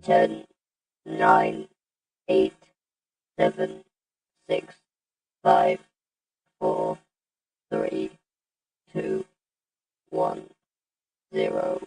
10, 9, 8, 7, 6, 5, 4, 3, 2, 1, 0.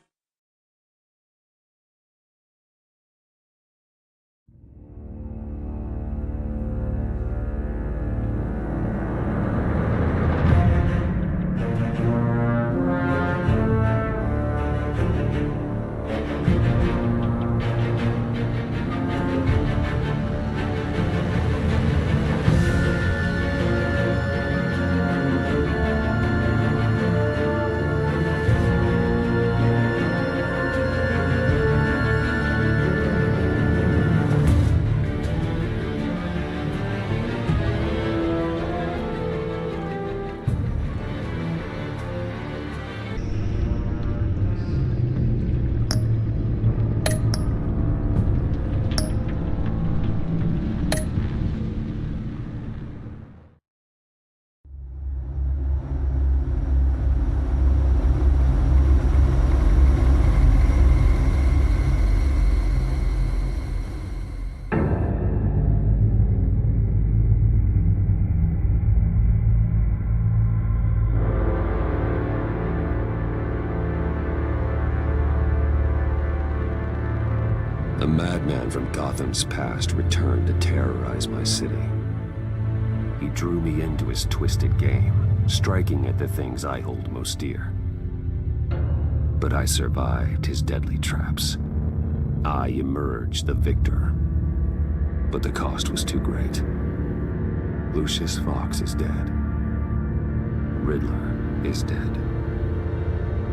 A madman from Gotham's past returned to terrorize my city. He drew me into his twisted game, striking at the things I hold most dear. But I survived his deadly traps. I emerged the victor. But the cost was too great. Lucius Fox is dead. Riddler is dead.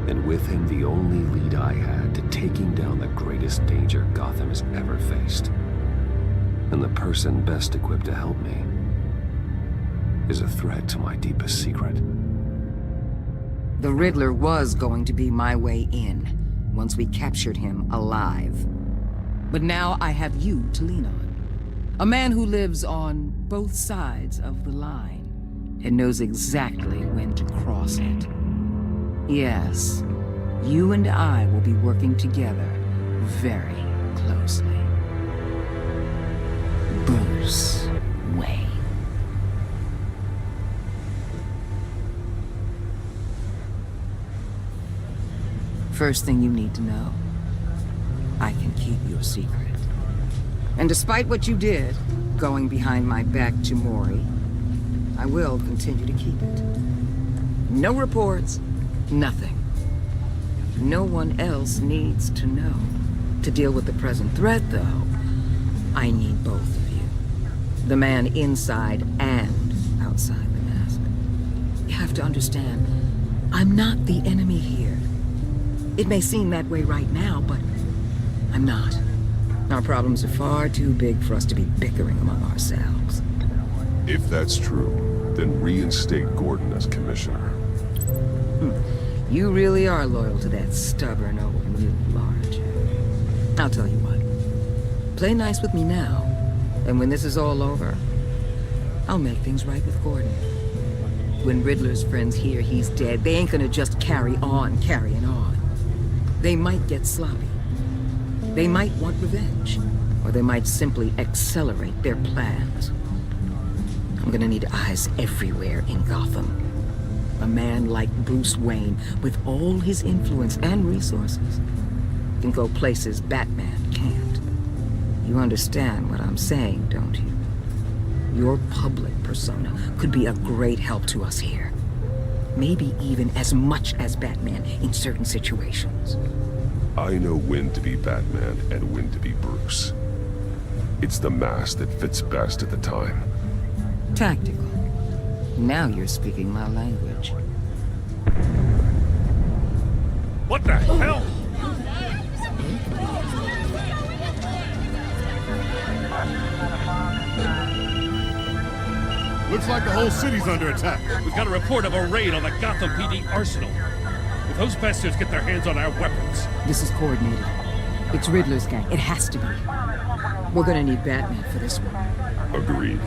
And with him, the only lead I had to taking down the greatest danger Gotham has ever faced. And the person best equipped to help me is a threat to my deepest secret. The Riddler was going to be my way in, once we captured him alive. But now I have you to lean on. A man who lives on both sides of the line, and knows exactly when to cross it. Yes, you and I will be working together very closely. Bruce Wayne. First thing you need to know, I can keep your secret. And despite what you did, going behind my back to Mori, I will continue to keep it. No reports. Nothing. No one else needs to know. To deal with the present threat, though, I need both of you. The man inside and outside the mask. You have to understand, I'm not the enemy here. It may seem that way right now, but I'm not. Our problems are far too big for us to be bickering among ourselves. If that's true, then reinstate Gordon as commissioner. You really are loyal to that stubborn old mule, aren't you? I'll tell you what. Play nice with me now, and when this is all over, I'll make things right with Gordon. When Riddler's friends hear he's dead, they ain't gonna just carry on carrying on. They might get sloppy. They might want revenge, or they might simply accelerate their plans. I'm gonna need eyes everywhere in Gotham. A man like Bruce Wayne, with all his influence and resources, can go places Batman can't. You understand what I'm saying, don't you? Your public persona could be a great help to us here. Maybe even as much as Batman in certain situations. I know when to be Batman and when to be Bruce. It's the mask that fits best at the time. Tactical. Now you're speaking my language. What the hell? Looks like the whole city's under attack. We've got a report of a raid on the Gotham PD arsenal. If those bastards get their hands on our weapons... This is coordinated. It's Riddler's gang. It has to be. We're gonna need Batman for this one. Agreed.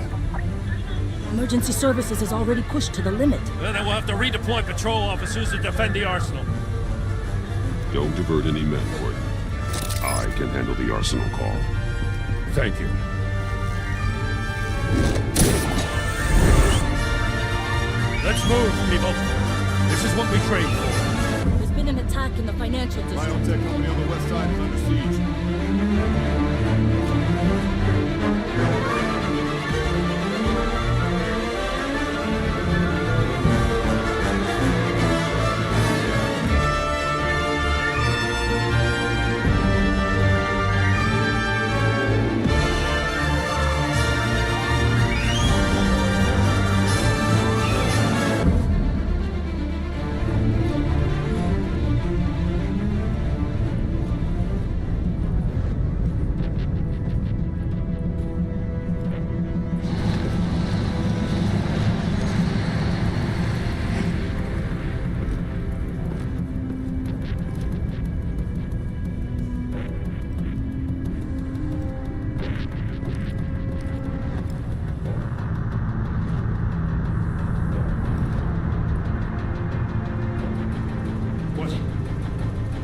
Emergency services is already pushed to the limit. Then we'll have to redeploy patrol officers to defend the arsenal. Don't divert any men, Gordon. I can handle the arsenal call. Thank you. Let's move, people. This is what we trained for. There's been an attack in the financial district. Biotech company on the west side is under siege.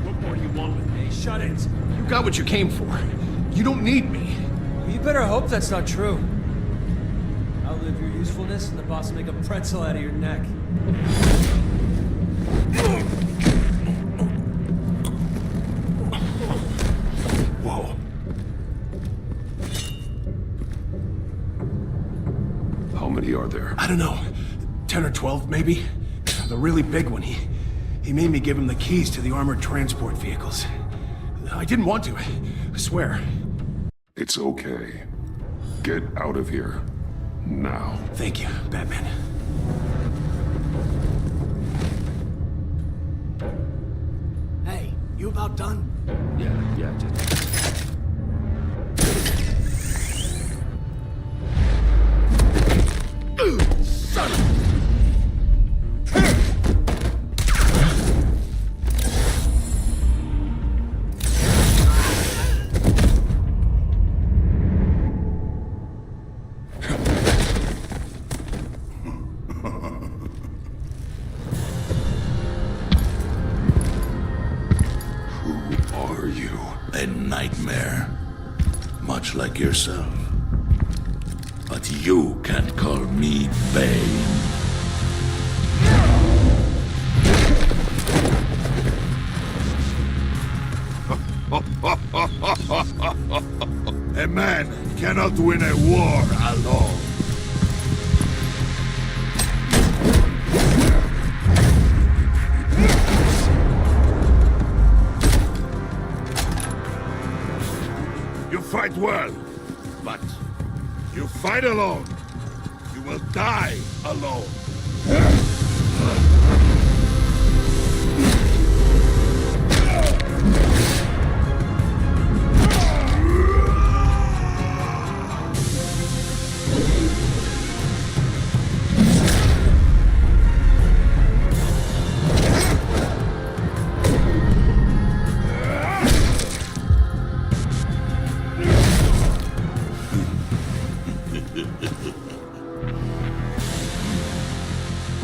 What more do you want with me? Shut-ins. You got what you came for. You don't need me. You better hope that's not true. Outlive your usefulness and the boss will make a pretzel out of your neck. Whoa. How many are there? I don't know. 10 or 12, maybe? The really big one, he made me give him the keys to the armored transport vehicles. I didn't want to, I swear. It's okay. Get out of here. Now. Thank you, Batman. Hey, you about done? Yeah, just... Son of... A nightmare, much like yourself. But you can't call me Bane. A man cannot win a war alone. You fight well, but you fight alone. You will die alone.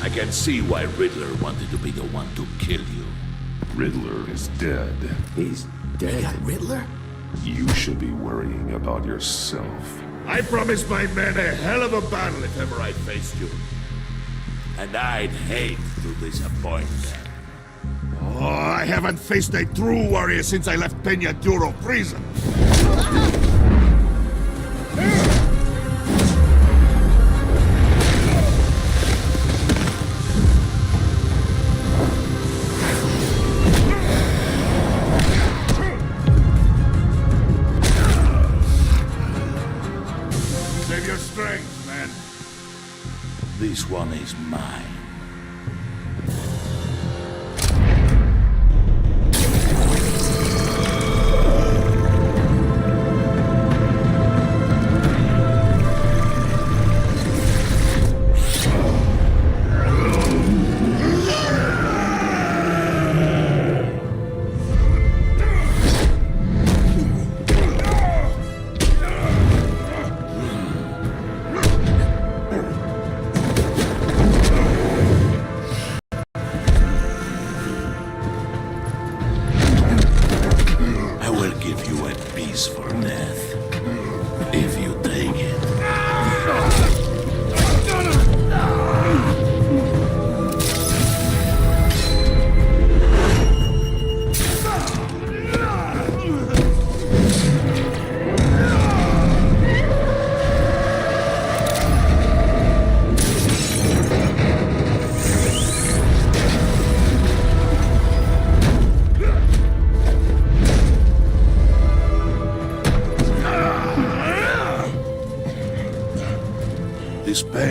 I can see why Riddler wanted to be the one to kill you. Riddler is dead. He's dead. Riddler? You should be worrying about yourself. I promised my men a hell of a battle if ever I faced you. And I'd hate to disappoint them. Oh, I haven't faced a true warrior since I left Peña Duro prison. Save your strength, man. This one is mine.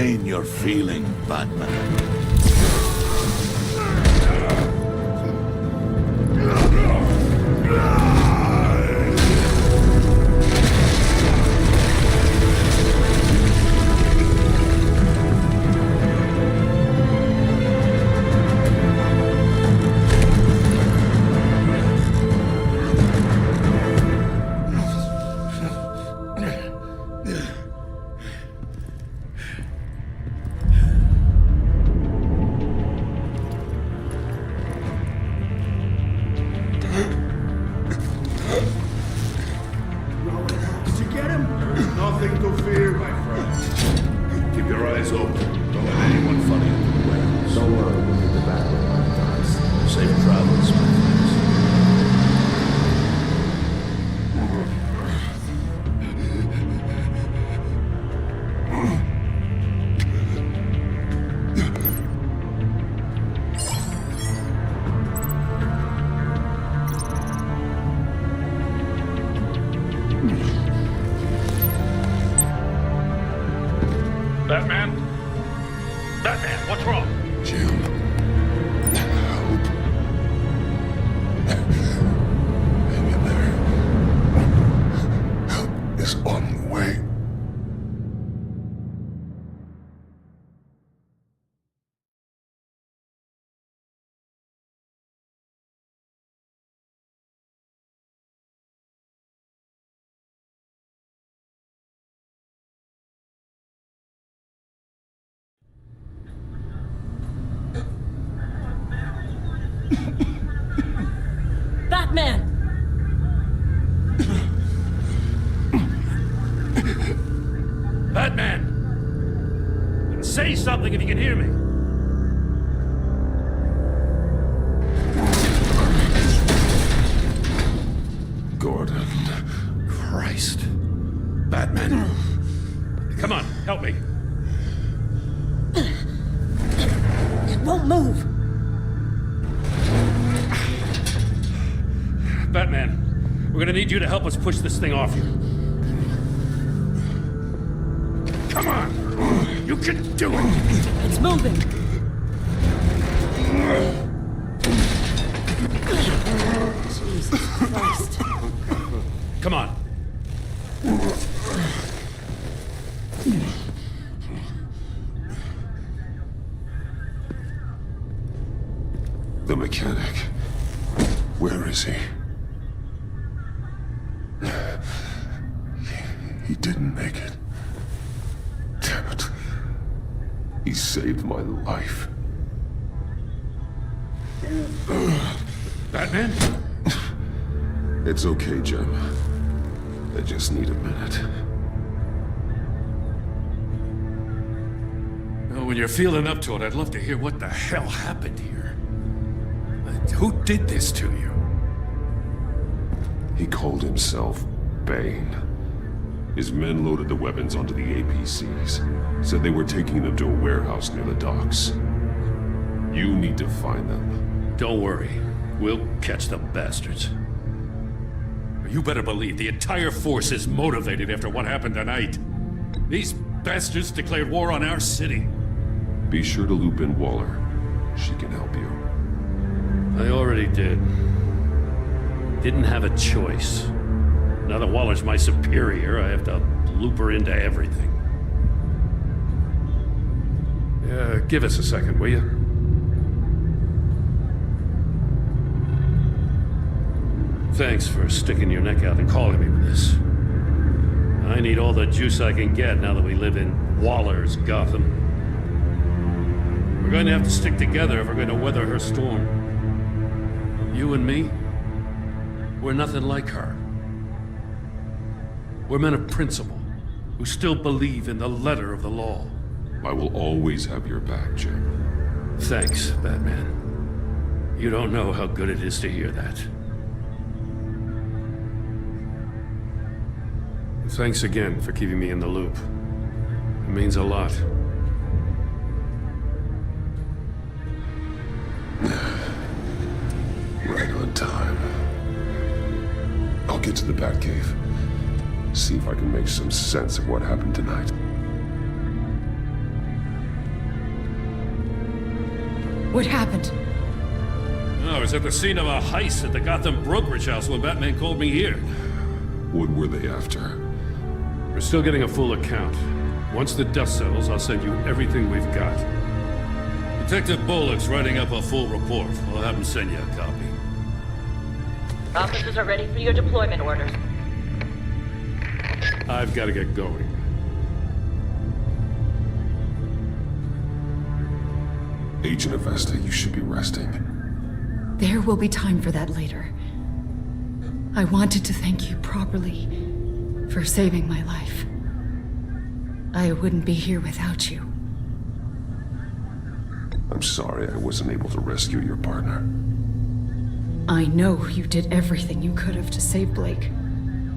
pain you're feeling, Batman. Nothing to fear, my friend. Keep your eyes open. Don't let anyone funny in the warehouse. Don't worry, we'll get the back with my guys. Safe travels, my friends. Batman? Batman, what's wrong? Jim. Help. Hang in there. Help is on the way. Batman! Batman! Say something if you can hear me. Gordon. Christ. Batman. Come on, help me. It won't move. Batman, we're gonna need you to help us push this thing off you. Come on! You can do it! It's moving. Jesus Christ. Come on. The mechanic. Where is he? He didn't make it. Damn it. He saved my life. Batman? It's okay, Jim. I just need a minute. Well, when you're feeling up to it, I'd love to hear what the hell happened here. Who did this to you? He called himself Bane. His men loaded the weapons onto the APCs. Said they were taking them to a warehouse near the docks. You need to find them. Don't worry. We'll catch the bastards. You better believe the entire force is motivated after what happened tonight. These bastards declared war on our city. Be sure to loop in Waller. She can help you. I already did. Didn't have a choice. Now that Waller's my superior, I have to loop her into everything. Give us a second, will you? Thanks for sticking your neck out and calling me with this. I need all the juice I can get now that we live in Waller's Gotham. We're going to have to stick together if we're going to weather her storm. You and me, we're nothing like her. We're men of principle, who still believe in the letter of the law. I will always have your back, Jim. Thanks, Batman. You don't know how good it is to hear that. Thanks again for keeping me in the loop. It means a lot. Right on time. I'll get to the Batcave. See if I can make some sense of what happened tonight. What happened? I was at the scene of a heist at the Gotham brokerage house when Batman called me here. What were they after? We're still getting a full account. Once the dust settles, I'll send you everything we've got. Detective Bullock's writing up a full report. I'll have him send you a copy. Officers are ready for your deployment orders. I've got to get going. Agent Avesta, you should be resting. There will be time for that later. I wanted to thank you properly for saving my life. I wouldn't be here without you. I'm sorry I wasn't able to rescue your partner. I know you did everything you could have to save Blake.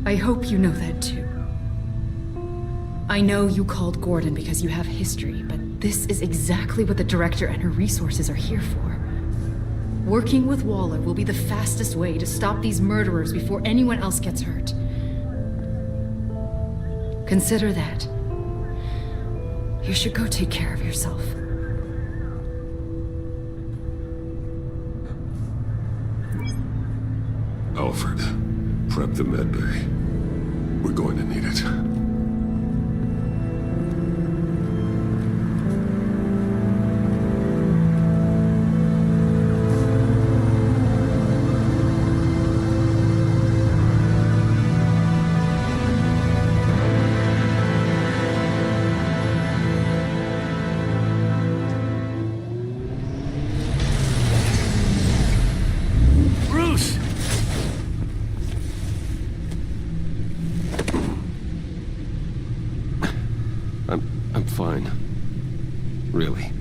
I hope you know that too. I know you called Gordon because you have history, but this is exactly what the director and her resources are here for. Working with Waller will be the fastest way to stop these murderers before anyone else gets hurt. Consider that. You should go take care of yourself. Alfred, prep the med bay. We're going to need it. I'm fine. Really.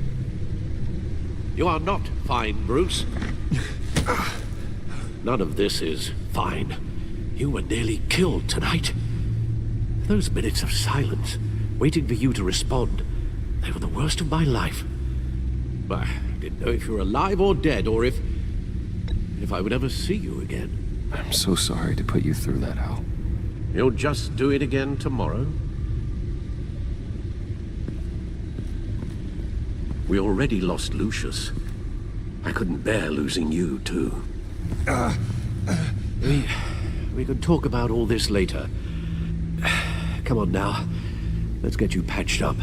You are not fine, Bruce. None of this is fine. You were nearly killed tonight. Those minutes of silence, waiting for you to respond, they were the worst of my life. I didn't know if you were alive or dead, or if I would ever see you again. I'm so sorry to put you through that, Al. You'll just do it again tomorrow? We already lost Lucius. I couldn't bear losing you, too. We could talk about all this later. Come on now. Let's get you patched up.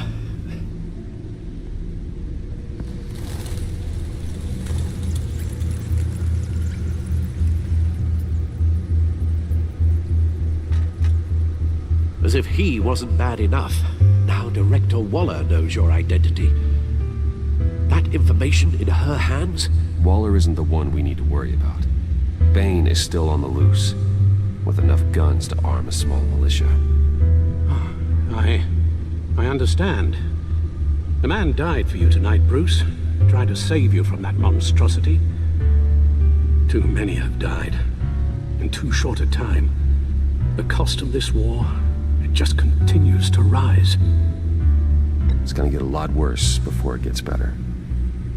As if he wasn't bad enough, now Director Waller knows your identity. That information in her hands? Waller isn't the one we need to worry about. Bane is still on the loose, with enough guns to arm a small militia. I understand. The man died for you tonight, Bruce. Tried to save you from that monstrosity. Too many have died. In too short a time. The cost of this war, it just continues to rise. It's gonna get a lot worse before it gets better.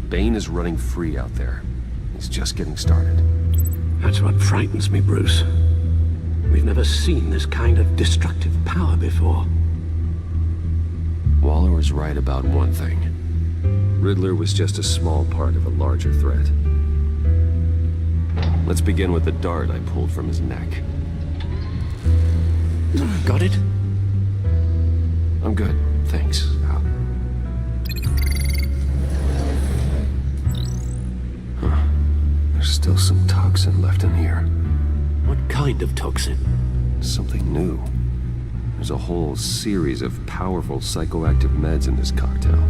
Bane is running free out there. He's just getting started. That's what frightens me, Bruce. We've never seen this kind of destructive power before. Waller was right about one thing. Riddler was just a small part of a larger threat. Let's begin with the dart I pulled from his neck. Got it? I'm good, thanks, Al. Huh. There's still some toxin left in here. What kind of toxin? Something new. There's a whole series of powerful psychoactive meds in this cocktail.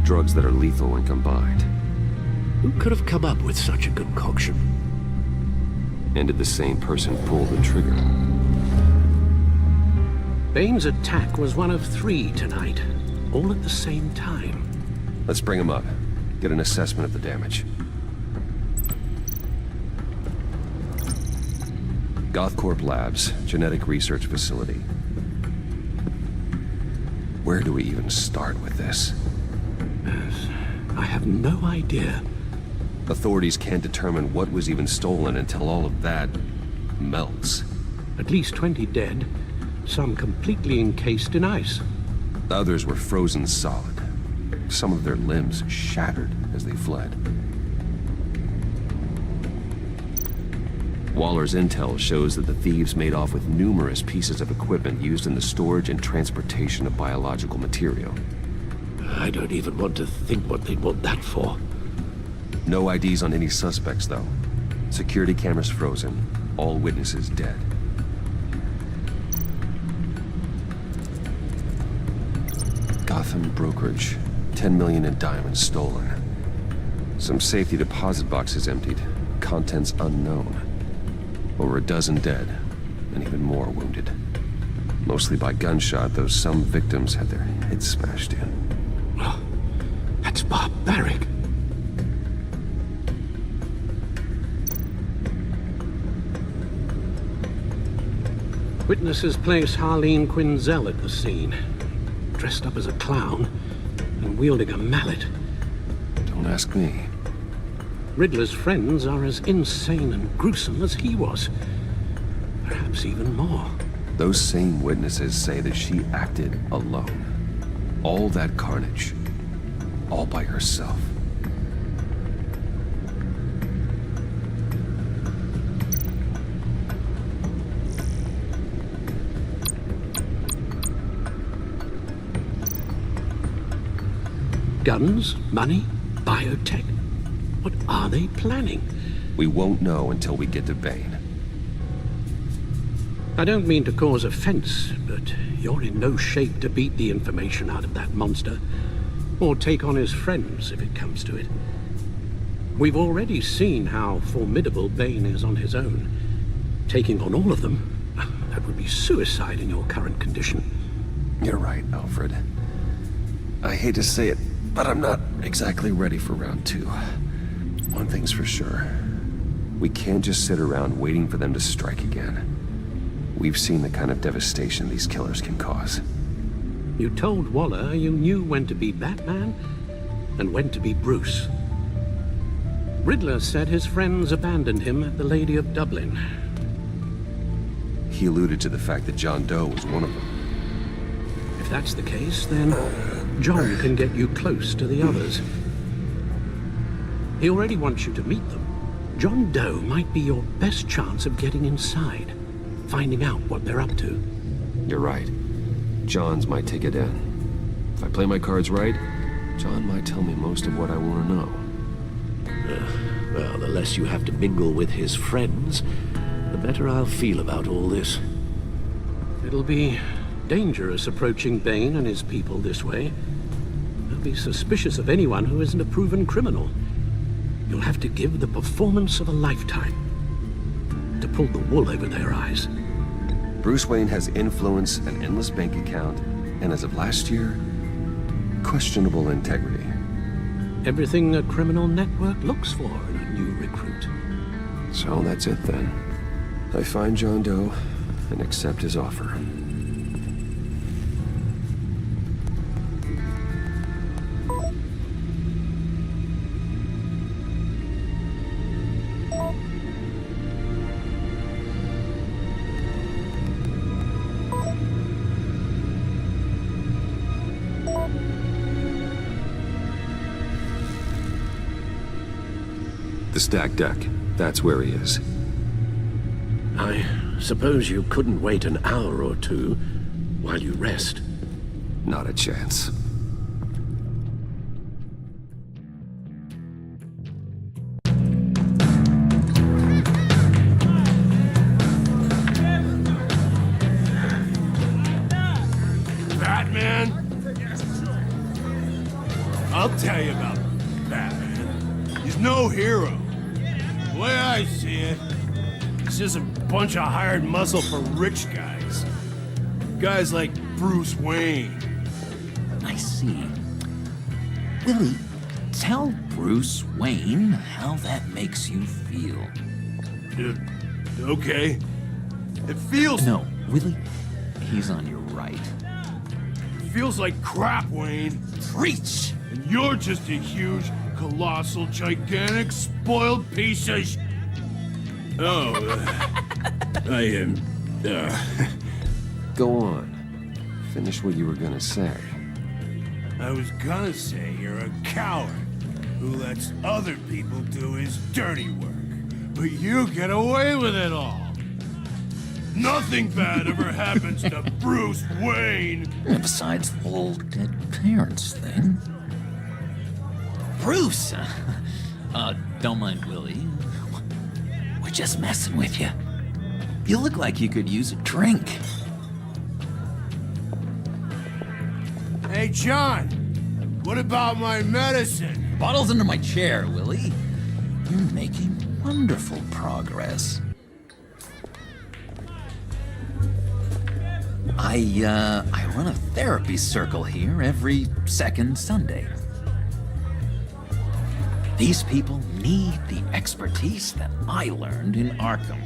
Drugs that are lethal when combined. Who could have come up with such a concoction? And did the same person pull the trigger? Bane's attack was one of 3 tonight, all at the same time. Let's bring him up. Get an assessment of the damage. Gothcorp Labs, genetic research facility. Where do we even start with this? I have no idea. Authorities can't determine what was even stolen until all of that melts. At least 20 dead, some completely encased in ice. Others were frozen solid. Some of their limbs shattered as they fled. Waller's intel shows that the thieves made off with numerous pieces of equipment used in the storage and transportation of biological material. I don't even want to think what they'd want that for. No IDs on any suspects, though. Security cameras frozen. All witnesses dead. Gotham brokerage. 10 million in diamonds stolen. Some safety deposit boxes emptied. Contents unknown. Over a dozen dead, and even more wounded. Mostly by gunshot, though some victims had their heads smashed in. Oh, that's barbaric. Witnesses place Harleen Quinzel at the scene, dressed up as a clown and wielding a mallet. Don't ask me. Riddler's friends are as insane and gruesome as he was. Perhaps even more. Those same witnesses say that she acted alone. All that carnage. All by herself. Guns, money, biotech. What are they planning? We won't know until we get to Bane. I don't mean to cause offense, but you're in no shape to beat the information out of that monster, or take on his friends if it comes to it. We've already seen how formidable Bane is on his own. Taking on all of them, that would be suicide in your current condition. You're right, Alfred. I hate to say it, but I'm not exactly ready for round 2. One thing's for sure. We can't just sit around waiting for them to strike again. We've seen the kind of devastation these killers can cause. You told Waller you knew when to be Batman and when to be Bruce. Riddler said his friends abandoned him at the Lady of Dublin. He alluded to the fact that John Doe was one of them. If that's the case, then John can get you close to the others. He already wants you to meet them. John Doe might be your best chance of getting inside, finding out what they're up to. You're right. John's my ticket in. If I play my cards right, John might tell me most of what I want to know. Well, the less you have to mingle with his friends, the better I'll feel about all this. It'll be dangerous approaching Bane and his people this way. They'll be suspicious of anyone who isn't a proven criminal. You'll have to give the performance of a lifetime to pull the wool over their eyes. Bruce Wayne has influence, an endless bank account, and as of last year, questionable integrity. Everything a criminal network looks for in a new recruit. So that's it then. I find John Doe and accept his offer. The stacked deck. That's where he is. I suppose you couldn't wait an hour or two while you rest? Not a chance. Batman? I'll tell you about Batman. He's no hero. The way I see it, he's just a bunch of hired muscle for rich guys. Guys like Bruce Wayne. I see. Willie, tell Bruce Wayne how that makes you feel. Okay. It feels... No, Willie, he's on your right. It feels like crap, Wayne. Preach! And you're just a huge, colossal, gigantic, spoiled piece of Oh, I am... Go on. Finish what you were gonna say. I was gonna say you're a coward who lets other people do his dirty work. But you get away with it all. Nothing bad ever happens to Bruce Wayne. Besides the whole dead parents thing. Bruce! Don't mind Willie. We're just messing with you. You look like you could use a drink. Hey, John. What about my medicine? Bottle's under my chair, Willie. You're making wonderful progress. I run a therapy circle here every second Sunday. These people need the expertise that I learned in Arkham.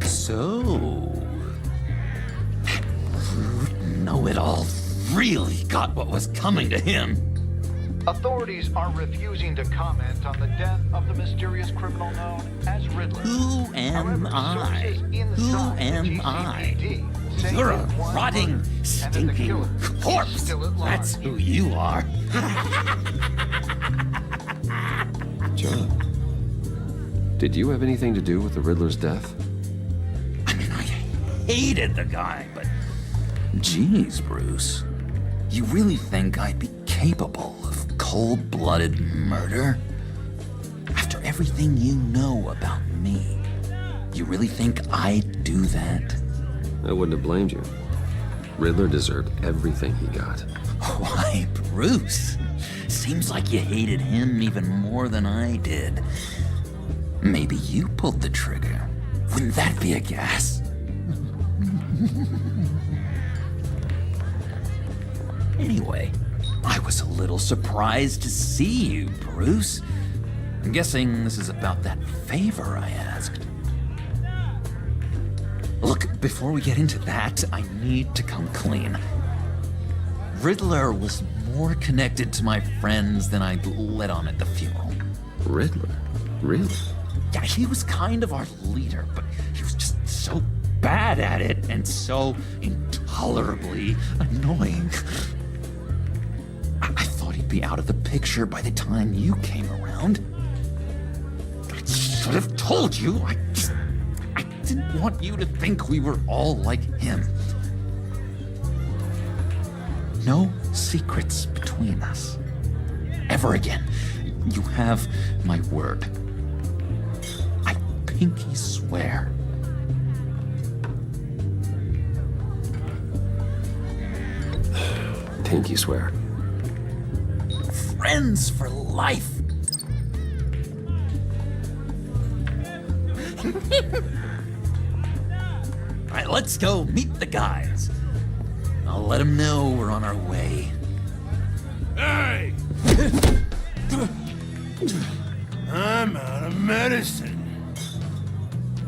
So, know-it-all really got what was coming to him. Authorities are refusing to comment on the death of the mysterious criminal known as Riddler. Who am I? Who am I? You're a rotting, stinking corpse. That's who you are. John, did you have anything to do with the Riddler's death? I mean, I hated the guy, but... Geez, Bruce. You really think I'd be capable of cold-blooded murder? After everything you know about me, you really think I'd do that? I wouldn't have blamed you. Riddler deserved everything he got. Why, Bruce? Seems like you hated him even more than I did. Maybe you pulled the trigger. Wouldn't that be a gas? Anyway, I was a little surprised to see you, Bruce. I'm guessing this is about that favor I asked. Look, before we get into that, I need to come clean. Riddler was more connected to my friends than I'd let on at the funeral. Riddler? Really? Yeah, he was kind of our leader, but he was just so bad at it and so intolerably annoying. I thought he'd be out of the picture by the time you came around. I should have told you. I didn't want you to think we were all like him. No secrets between us. Ever again. You have my word. I pinky swear. Pinky swear. Friends for life. All right, let's go meet the guys. I'll let them know we're on our way. Hey! I'm out of medicine.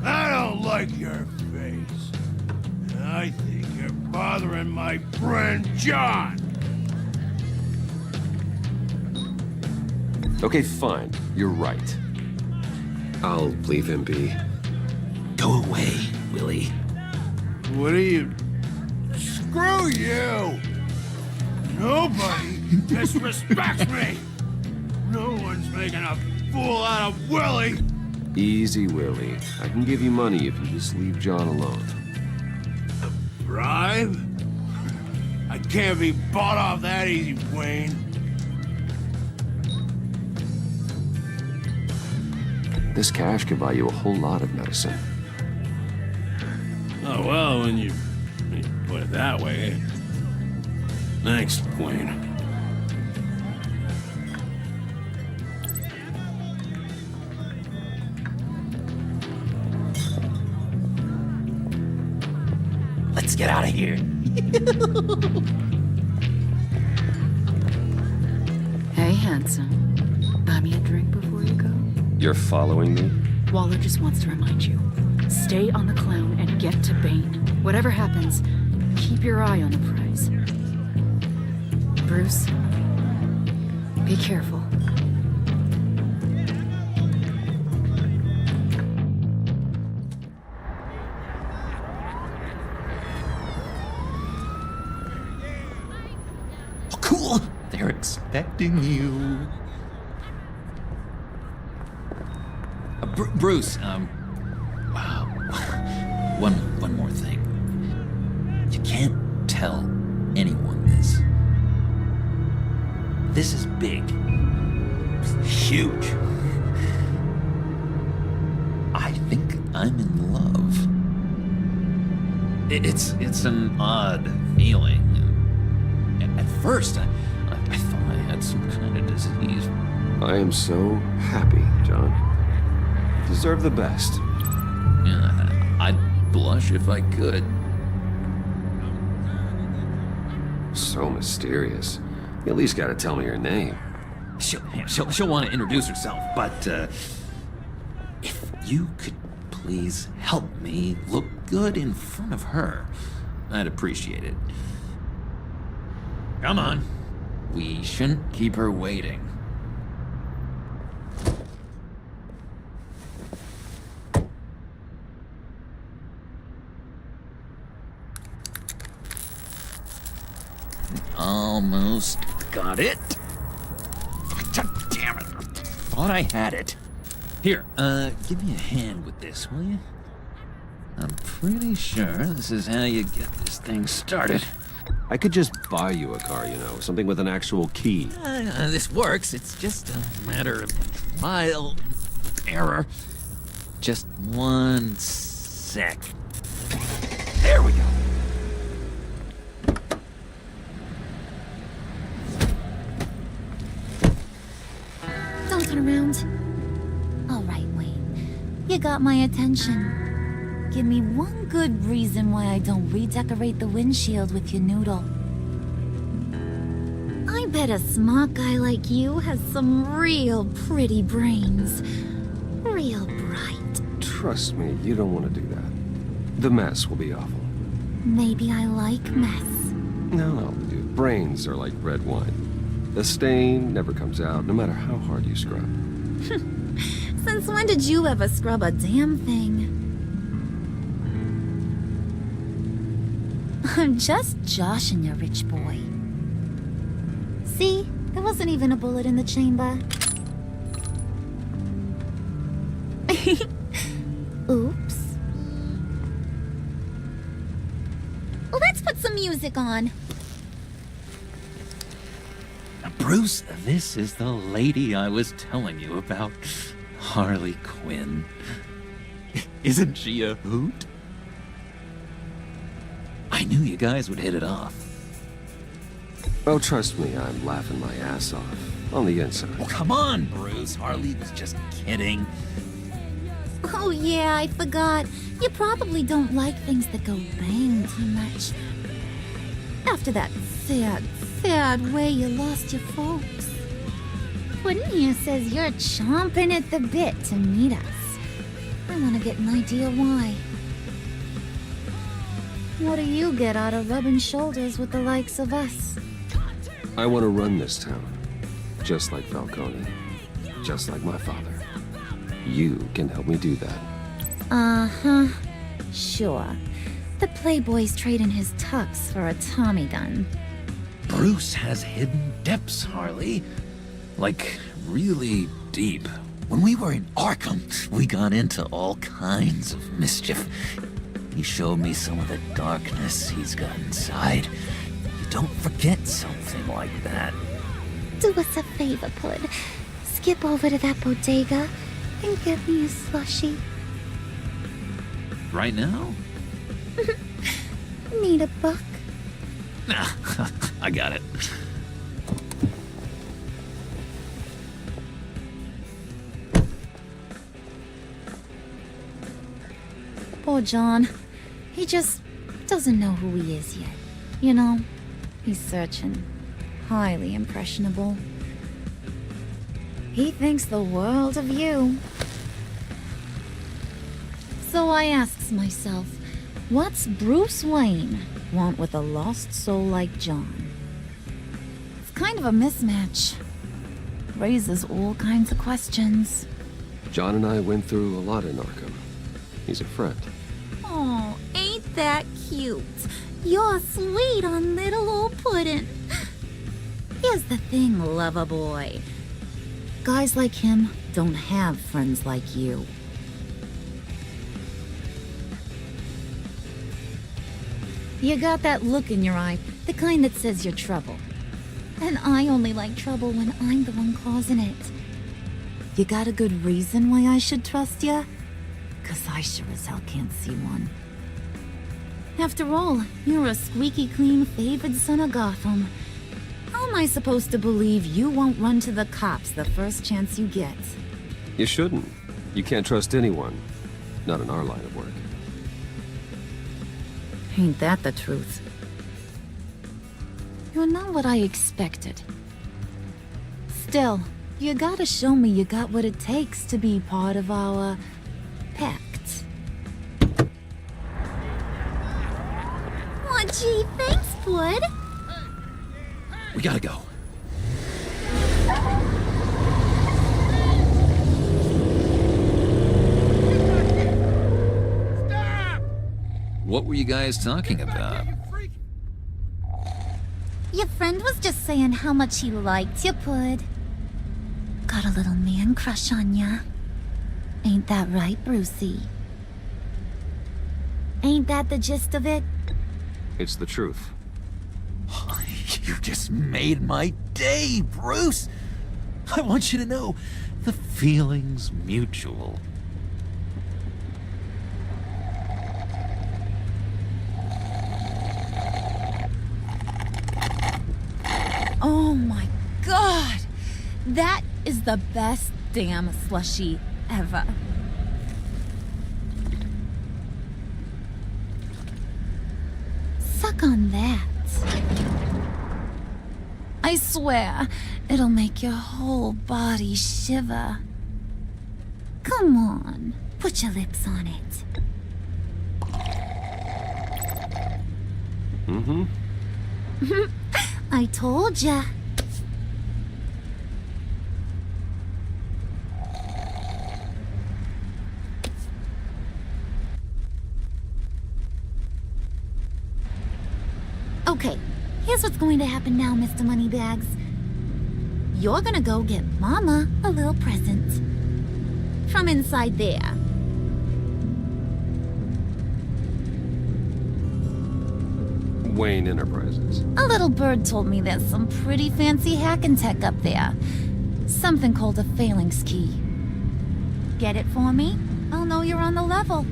I don't like your face. I think you're bothering my friend John. Okay, fine. You're right. I'll leave him be. Go away, Willie. What are you... Screw you! Nobody disrespects me! No one's making a fool out of Willie! Easy, Willie. I can give you money if you just leave John alone. A bribe? I can't be bought off that easy, Wayne. This cash could buy you a whole lot of medicine. Oh, well, when you put it that way. Thanks, Wayne. Let's get out of here. Hey, handsome. Buy me a drink before you go? You're following me? Waller just wants to remind you. Stay on the clown and get to Bane. Whatever happens, keep your eye on the prize. Bruce, be careful. Cool. They're expecting you. Bruce, one more thing. You can't tell anyone this. This is big. Huge. I think I'm in love. It's an odd feeling. At first, I thought I had some kind of disease. I am so happy, John. You deserve the best. Yeah, I'd blush if I could. So mysterious. You at least gotta tell me your name. She'll want to introduce herself, but if you could please help me look good in front of her, I'd appreciate it. Come on. We shouldn't keep her waiting. Almost got it. God damn it. Thought I had it. Here, give me a hand with this, will you? I'm pretty sure this is how you get this thing started. I could just buy you a car, you know, something with an actual key. This works. It's just a matter of trial error. Just 1 sec. There we go. Don't turn around. All right, Wayne. You got my attention. Give me one good reason why I don't redecorate the windshield with your noodle. I bet a smart guy like you has some real pretty brains. Real bright. Trust me, you don't want to do that. The mess will be awful. Maybe I like mess. No, dude, brains are like red wine. The stain never comes out, no matter how hard you scrub. Since when did you ever scrub a damn thing? I'm just joshing you, rich boy. See? There wasn't even a bullet in the chamber. Oops. Let's put some music on. Bruce, this is the lady I was telling you about. Harley Quinn. Isn't she a hoot? I knew you guys would hit it off. Oh, trust me, I'm laughing my ass off. On the inside. Oh, come on, Bruce. Harley was just kidding. Oh yeah, I forgot. You probably don't like things that go bang too much. After that sad way you lost your folks. Puddin' here says you're chomping at the bit to meet us. I want to get an idea why. What do you get out of rubbing shoulders with the likes of us? I want to run this town. Just like Falcone. Just like my father. You can help me do that. Uh-huh. Sure. The Playboy's trading his tux for a Tommy gun. Bruce has hidden depths, Harley. Like, really deep. When we were in Arkham, we got into all kinds of mischief. He showed me some of the darkness he's got inside. You don't forget something like that. Do us a favor, Pud. Skip over to that bodega and get me a slushie. Right now? Need a buck? Nah, I got it. Poor John. He just doesn't know who he is yet. You know, he's searching. Highly impressionable. He thinks the world of you. So I asks myself, what's Bruce Wayne want with a lost soul like John? It's kind of a mismatch. Raises all kinds of questions. John and I went through a lot in Arkham. He's a friend. Oh, ain't that cute? You're sweet on little old Puddin'. Here's the thing, lover boy. Guys like him don't have friends like you. You got that look in your eye, the kind that says you're trouble. And I only like trouble when I'm the one causing it. You got a good reason why I should trust you? 'Cause I sure as hell can't see one. After all, you're a squeaky clean favored son of Gotham. How am I supposed to believe you won't run to the cops the first chance you get? You shouldn't. You can't trust anyone. Not in our line of work. Ain't that the truth? You're not what I expected. Still, you gotta show me you got what it takes to be part of our pact. Aw, gee, thanks, bud. We gotta go. What were you guys talking about? Your friend was just saying how much he liked you, bud. Got a little man crush on ya. Ain't that right, Brucey? Ain't that the gist of it? It's the truth. You just made my day, Bruce! I want you to know, the feeling's mutual. Oh my god! That is the best damn slushie ever. Suck on that. I swear, it'll make your whole body shiver. Come on, put your lips on it. Mm-hmm. I told ya. Okay, here's what's going to happen now, Mr. Moneybags. You're gonna go get Mama a little present. From inside there. Wayne Enterprises. A little bird told me there's some pretty fancy hacking tech up there. Something called a phalanx key. Get it for me? I'll know you're on the level.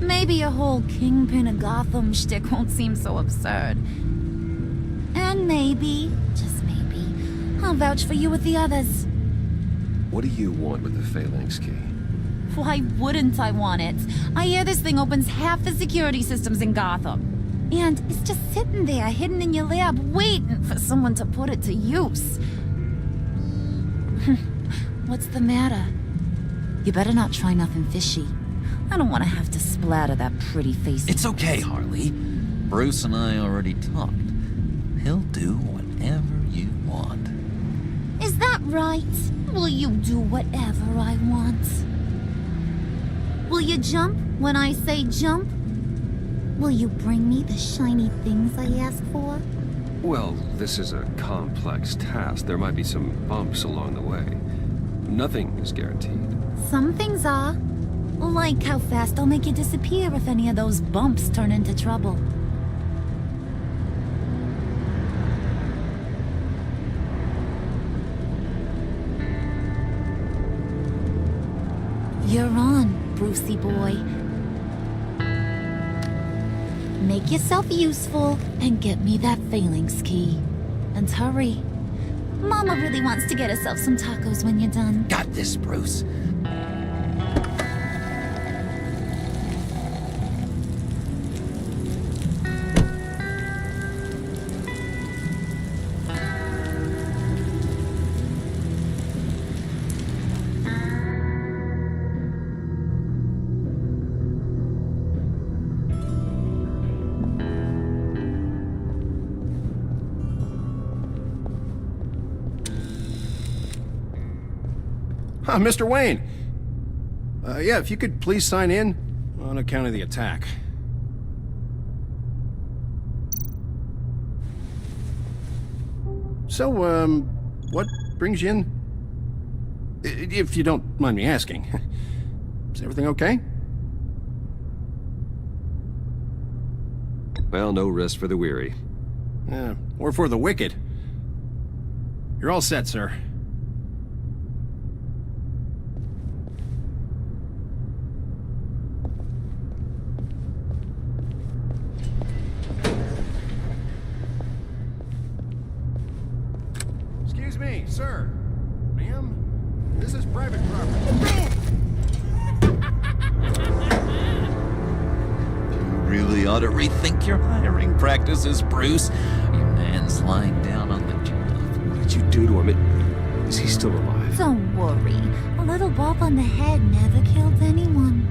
Maybe your whole Kingpin of Gotham shtick won't seem so absurd. And maybe, just maybe, I'll vouch for you with the others. What do you want with the phalanx key? Why wouldn't I want it? I hear this thing opens half the security systems in Gotham. And it's just sitting there, hidden in your lab, waiting for someone to put it to use. What's the matter? You better not try nothing fishy. I don't want to have to splatter that pretty face. It's okay, Harley. Bruce and I already talked. He'll do whatever you want. Is that right? Will you do whatever I want? Will you jump when I say jump? Will you bring me the shiny things I ask for? Well, this is a complex task. There might be some bumps along the way. Nothing is guaranteed. Some things are. Like how fast I'll make you disappear if any of those bumps turn into trouble. You're on, Brucey boy. Make yourself useful and get me that phalanx key. And hurry. Mama really wants to get herself some tacos when you're done. Got this, Bruce. Mr. Wayne. Yeah, if you could please sign in on account of the attack. So, what brings you in? If you don't mind me asking. Is everything okay? Well, no rest for the weary. Or for the wicked. You're all set, sir. Excuse me, sir. Ma'am, this is private property. Really ought to rethink your hiring practices, Bruce. Your man's lying down on the job. What did you do to him? Is he still alive? Don't worry. A little bump on the head never killed anyone.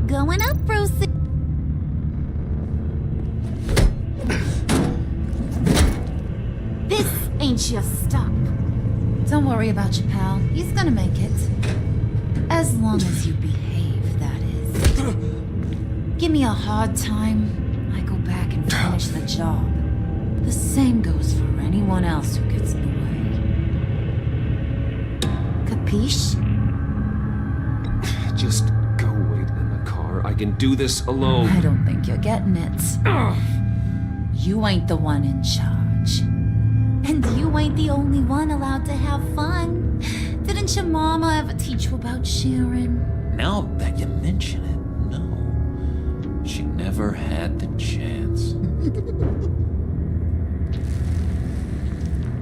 Going up, Brucey. This ain't your stop. Don't worry about your pal. He's gonna make it. As long as you behave, that is. Give me a hard time, I go back and finish the job. The same goes for anyone else who gets in the way. Capiche? Just go wait in the car. I can do this alone. I don't think you're getting it. You ain't the one in charge. And you ain't the only one allowed to have fun. Didn't your mama ever teach you about sharing? Now that you mention it, no. She never had the chance.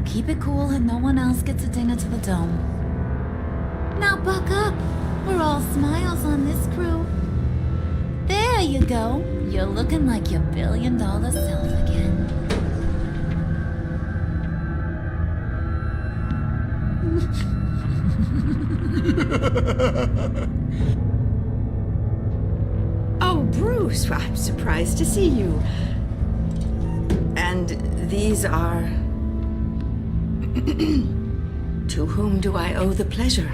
Keep it cool and no one else gets a dinger to the dome. Now buck up. We're all smiles on this crew. There you go. You're looking like your billion-dollar self again. Oh, Bruce, I'm surprised to see you. And these are... To whom do I owe the pleasure?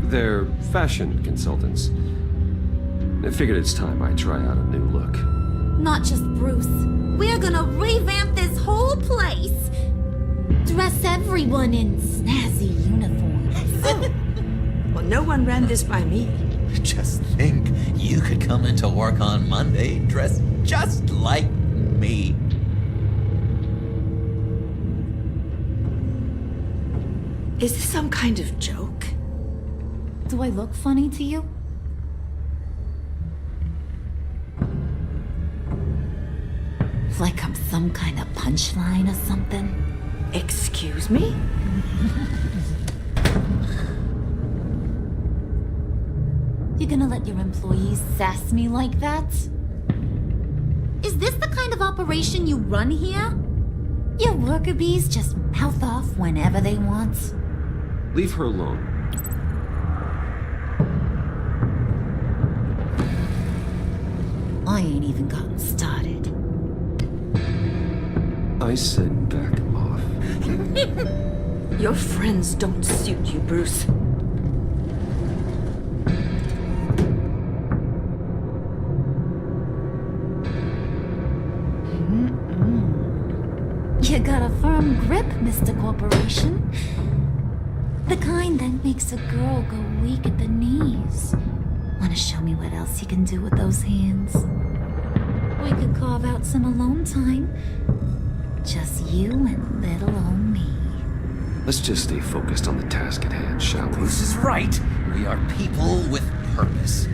They're fashion consultants. I figured it's time I try out a new look. Not just Bruce. We're gonna revamp this whole place. Dress everyone in snazzy uniforms. Oh. Well, no one ran this by me. Just think, you could come into work on Monday dressed just like me. Is this some kind of joke? Do I look funny to you? Like I'm some kind of punchline or something? Excuse me? You're gonna let your employees sass me like that? Is this the kind of operation you run here? Your worker bees just mouth off whenever they want? Leave her alone. I ain't even gotten started. I said back off. Your friends don't suit you, Bruce. You got a firm grip, Mr. Corporation. The kind that makes a girl go weak at the knees. Wanna show me what else you can do with those hands? We could carve out some alone time. Just you and little old me. Let's just stay focused on the task at hand, shall we? Bruce is right. We are people with purpose.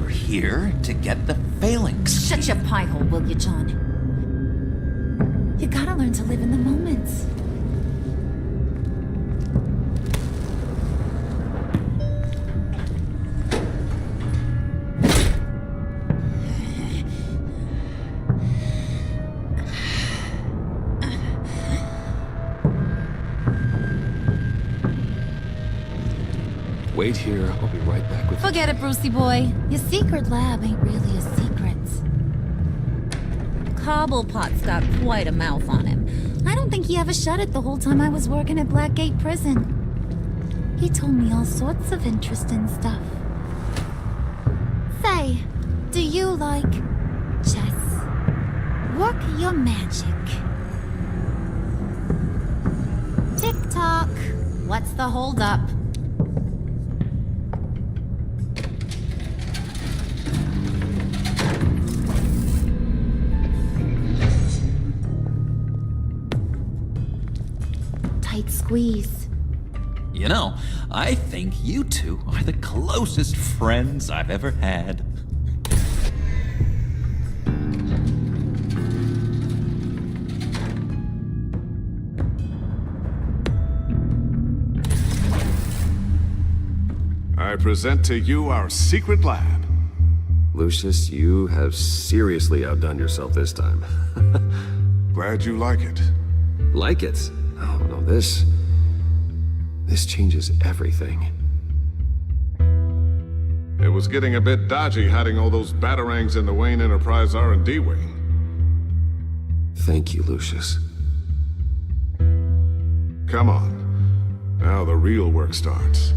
We're here to get the phalanx. Shut your pie hole, will you, John? You gotta learn to live in the moment. Wait here. I'll be right back with you. Forget it, Brucey boy. Your secret lab ain't really a secret. Cobblepot's got quite a mouth on him. I don't think he ever shut it the whole time I was working at Blackgate Prison. He told me all sorts of interesting stuff. Say, do you like chess? work your magic. Tick-tock. What's the holdup? Tight squeeze. You know, I think you two are the closest friends I've ever had. I present to you our secret lab. Lucius, you have seriously outdone yourself this time. Glad you like it. Like it? Oh, no, this changes everything. It was getting a bit dodgy hiding all those batarangs in the Wayne Enterprise R&D wing. Thank you, Lucius. Come on. Now the real work starts.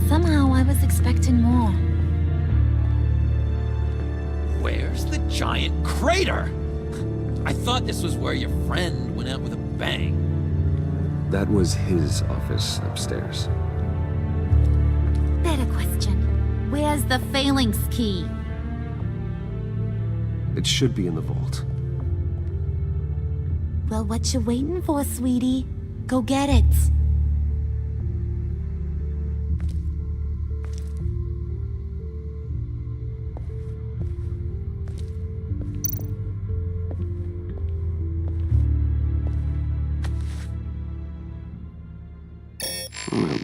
Somehow I was expecting more. Where's the giant crater? I thought this was where your friend went out with a bang. That was his office upstairs. Better question. Where's the phalanx key? It should be in the vault. Well, what you waiting for, sweetie? Go get it.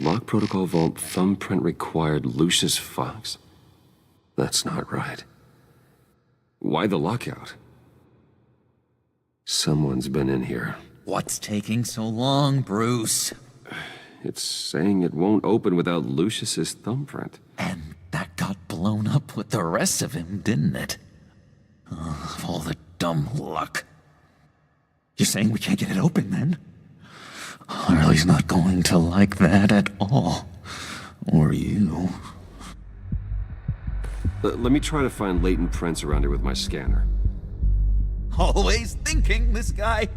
Lock protocol vault thumbprint required Lucius Fox. That's not right. Why the lockout? Someone's been in here. What's taking so long, Bruce? It's saying it won't open without Lucius's thumbprint. And that got blown up with the rest of him, didn't it? Oh, all the dumb luck. You're saying we can't get it open, then? Harley's not going to like that at all. Or you. Let me try to find latent prints around here with my scanner. Always thinking, this guy.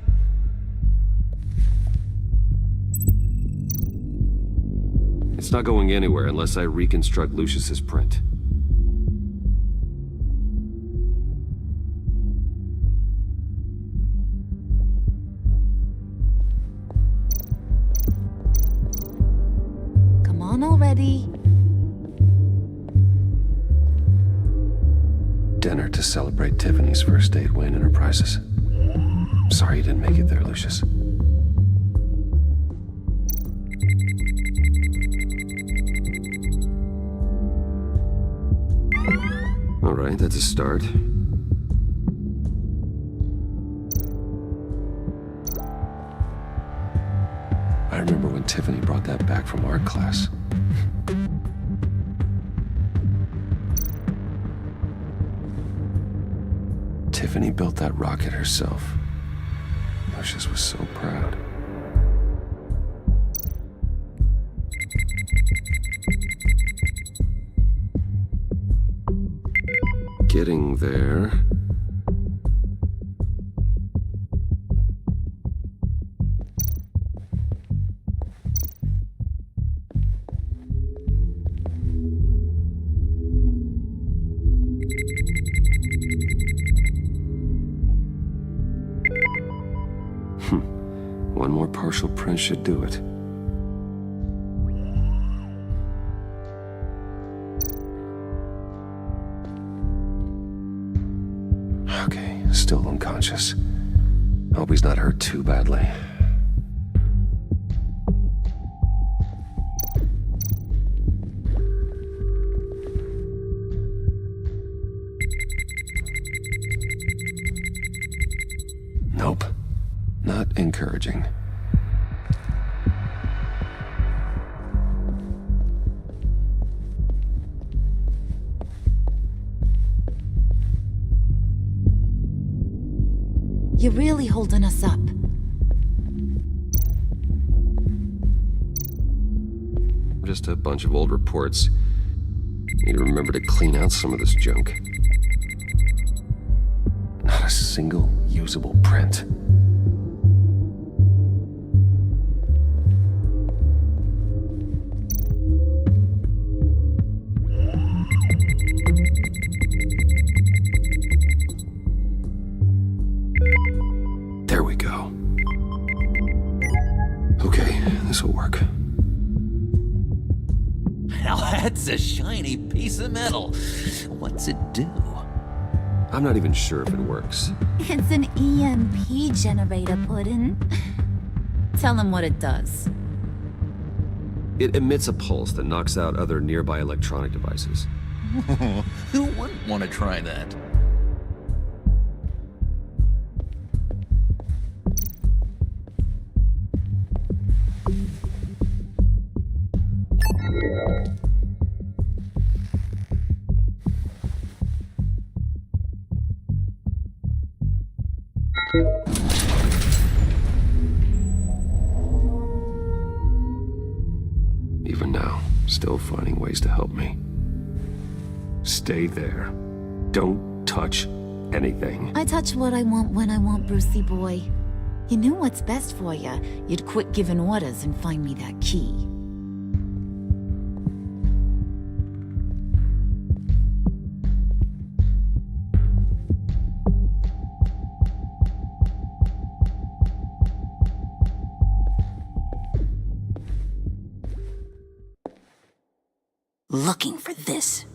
It's not going anywhere unless I reconstruct Lucius's print. Come on already. Dinner to celebrate Tiffany's first date, Wayne Enterprises. Sorry you didn't make it there, Lucius. All right, that's a start. I remember when Tiffany brought that back from art class. Tiffany built that rocket herself. Lucius was so proud. Getting there. One more partial print should do it. Okay, still unconscious. Hope he's not hurt too badly. Nope. Not encouraging. You're really holding us up. Just a bunch of old reports. Need to remember to clean out some of this junk. Not a single usable print. There we go. Okay, this'll work. Now that's a shiny piece of metal. What's it do? I'm not even sure if it works. It's an EMP generator, Puddin'. Tell him what it does. It emits a pulse that knocks out other nearby electronic devices. Who wouldn't want to try that? Even now, still finding ways to help me. Stay there. Don't touch anything. I touch what I want when I want, Brucey boy. You knew what's best for you. You'd quit giving orders and find me that key. Looking for this.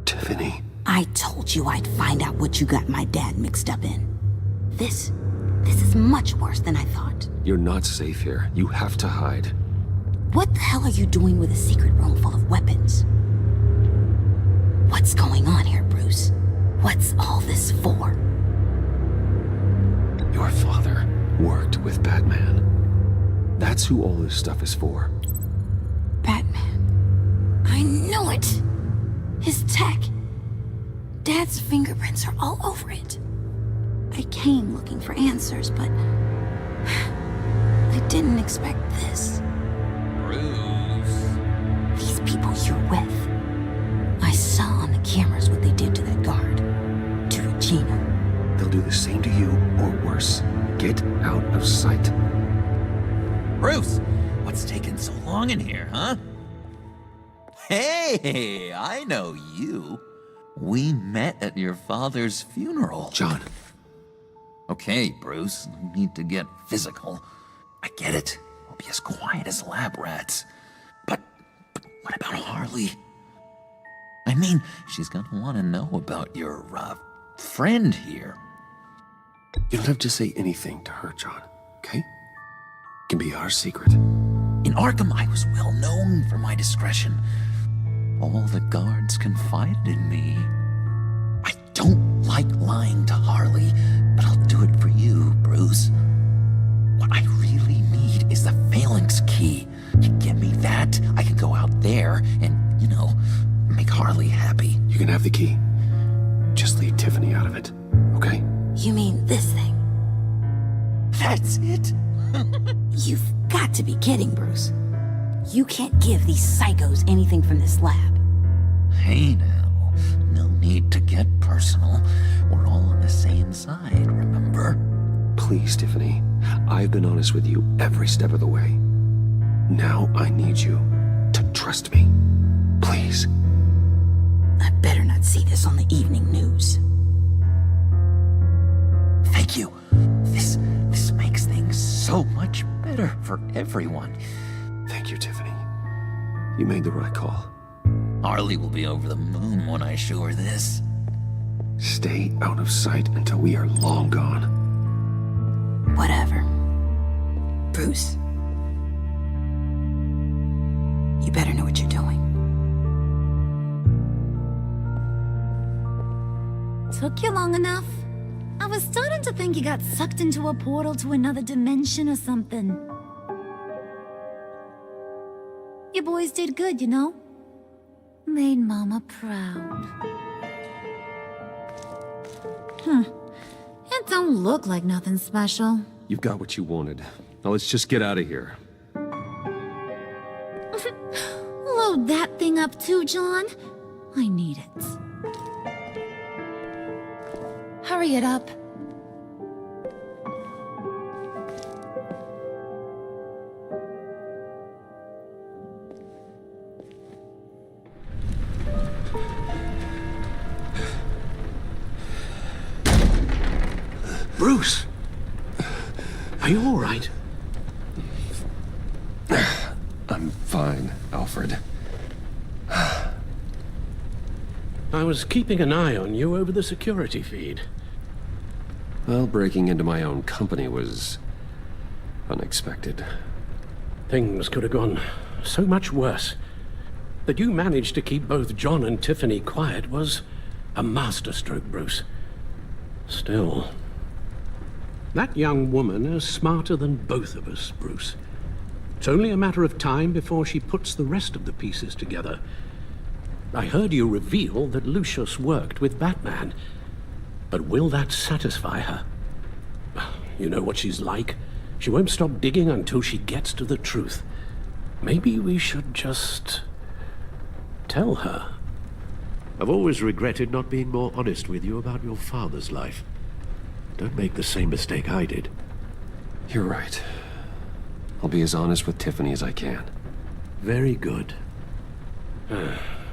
Tiffany. I told you I'd find out what you got my dad mixed up in. This is much worse than I thought. You're not safe here. You have to hide. What the hell are you doing with a secret room full of weapons? What's going on here, Bruce? What's all this for? Your father worked with Batman. That's who all this stuff is for. Batman. I knew it! His tech. Dad's fingerprints are all over it. I came looking for answers, but I didn't expect this. Bruce. These people you're with. I saw on the cameras what they did to that guard. To Regina. They'll do the same to you, or worse. Get out of sight. Bruce, what's taking so long in here, huh? Hey, I know you. We met at your father's funeral. John. Okay, Bruce, no need to get physical. I get it. We'll be as quiet as lab rats. But what about Harley? I mean, she's gonna want to know about your, friend here. You don't have to say anything to her, John, okay? It can be our secret. In Arkham, I was well known for my discretion. All the guards confided in me. I don't like lying to Harley, but I'll do it for you, Bruce. What I really need is the phalanx key. You give me that, I can go out there and, make Harley happy. You can have the key. Just leave Tiffany out of it, okay? You mean this thing? That's it? You've got to be kidding, Bruce. You can't give these psychos anything from this lab. Hey now, no need to get personal. We're all on the same side, remember? Please, Tiffany. I've been honest with you every step of the way. Now I need you to trust me. Please. I better not see this on the evening news. Thank you. This makes things so much better for everyone. Thank you, Tiffany. You made the right call. Harley will be over the moon when I show her this. Stay out of sight until we are long gone. Whatever. Bruce. You better know what you're doing. Took you long enough? I was starting to think you got sucked into a portal to another dimension or something. You boys did good, you know? Made Mama proud. It don't look like nothing special. You've got what you wanted. Now let's just get out of here. load that thing up too, John? I need it. Hurry it up. Bruce! Are you all right? I'm fine, Alfred. I was keeping an eye on you over the security feed. Well, breaking into my own company was unexpected. Things could have gone so much worse. That you managed to keep both John and Tiffany quiet was a masterstroke, Bruce. Still, that young woman is smarter than both of us, Bruce. It's only a matter of time before she puts the rest of the pieces together. I heard you reveal that Lucius worked with Batman. But will that satisfy her? You know what she's like. She won't stop digging until she gets to the truth. Maybe we should just tell her. I've always regretted not being more honest with you about your father's life. Don't make the same mistake I did. You're right. I'll be as honest with Tiffany as I can. Very good.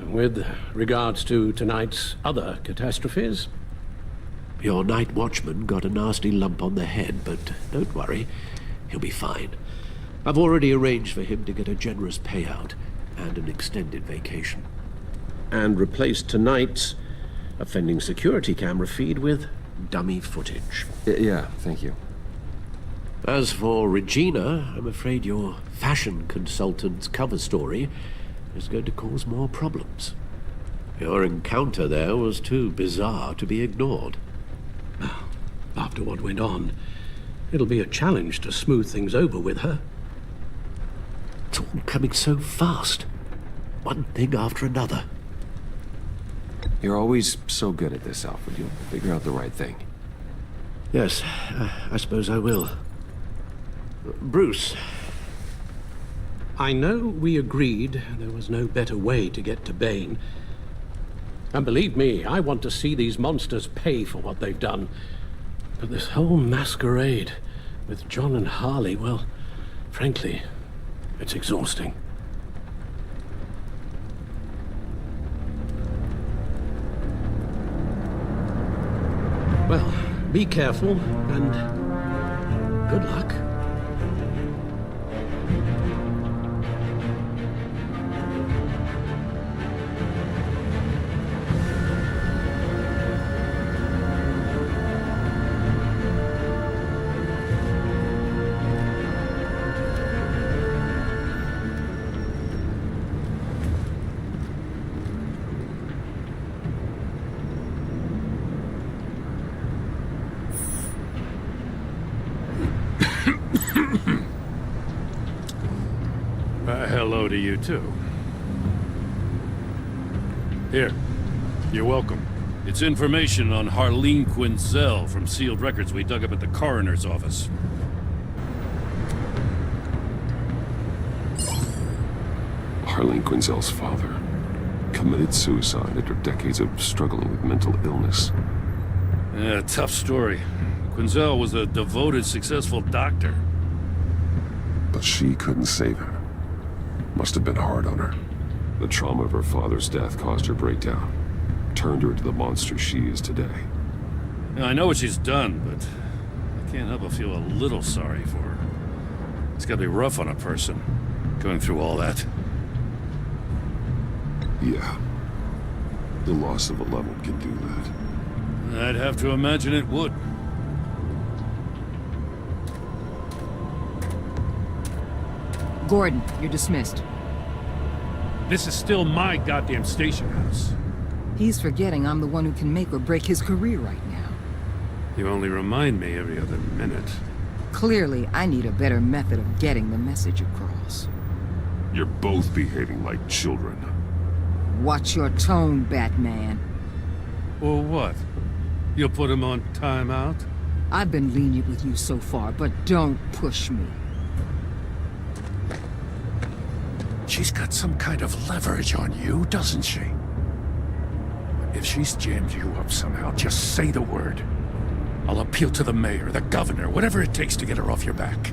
With regards to tonight's other catastrophes? Your night watchman got a nasty lump on the head, but don't worry. He'll be fine. I've already arranged for him to get a generous payout and an extended vacation. And replaced tonight's offending security camera feed with dummy footage. Yeah, thank you. As for Regina, I'm afraid your fashion consultant's cover story is going to cause more problems. Your encounter there was too bizarre to be ignored. After what went on, it'll be a challenge to smooth things over with her. It's all coming so fast. One thing after another. You're always so good at this, Alfred. You'll figure out the right thing. Yes, I suppose I will. Bruce, I know we agreed there was no better way to get to Bane. And believe me, I want to see these monsters pay for what they've done. But this whole masquerade with John and Harley, well, frankly, it's exhausting. Well, be careful and good luck. Hello to you, too. Here. You're welcome. It's information on Harleen Quinzel from sealed records we dug up at the coroner's office. Harleen Quinzel's father committed suicide after decades of struggling with mental illness. Yeah, tough story. Quinzel was a devoted, successful doctor. But she couldn't save him. Must have been hard on her. The trauma of her father's death caused her breakdown. Turned her into the monster she is today. Now, I know what she's done, but I can't help but feel a little sorry for her. It's gotta be rough on a person, going through all that. Yeah. The loss of a loved one can do that. I'd have to imagine it would. Gordon, you're dismissed. This is still my goddamn station house. He's forgetting I'm the one who can make or break his career right now. You only remind me every other minute. Clearly, I need a better method of getting the message across. You're both behaving like children. Watch your tone, Batman. Or what? You'll put him on timeout? I've been lenient with you so far, but don't push me. She's got some kind of leverage on you, doesn't she? If she's jammed you up somehow, just say the word. I'll appeal to the mayor, the governor, whatever it takes to get her off your back.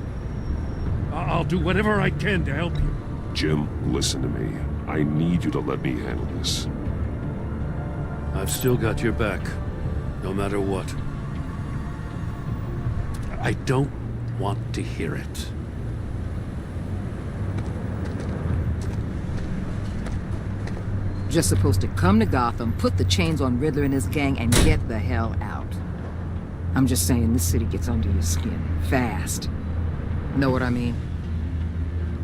I'll do whatever I can to help you. Jim, listen to me. I need you to let me handle this. I've still got your back, no matter what. I don't want to hear it. Just supposed to come to Gotham, put the chains on Riddler and his gang, and get the hell out. I'm just saying, this city gets under your skin fast. Know what I mean?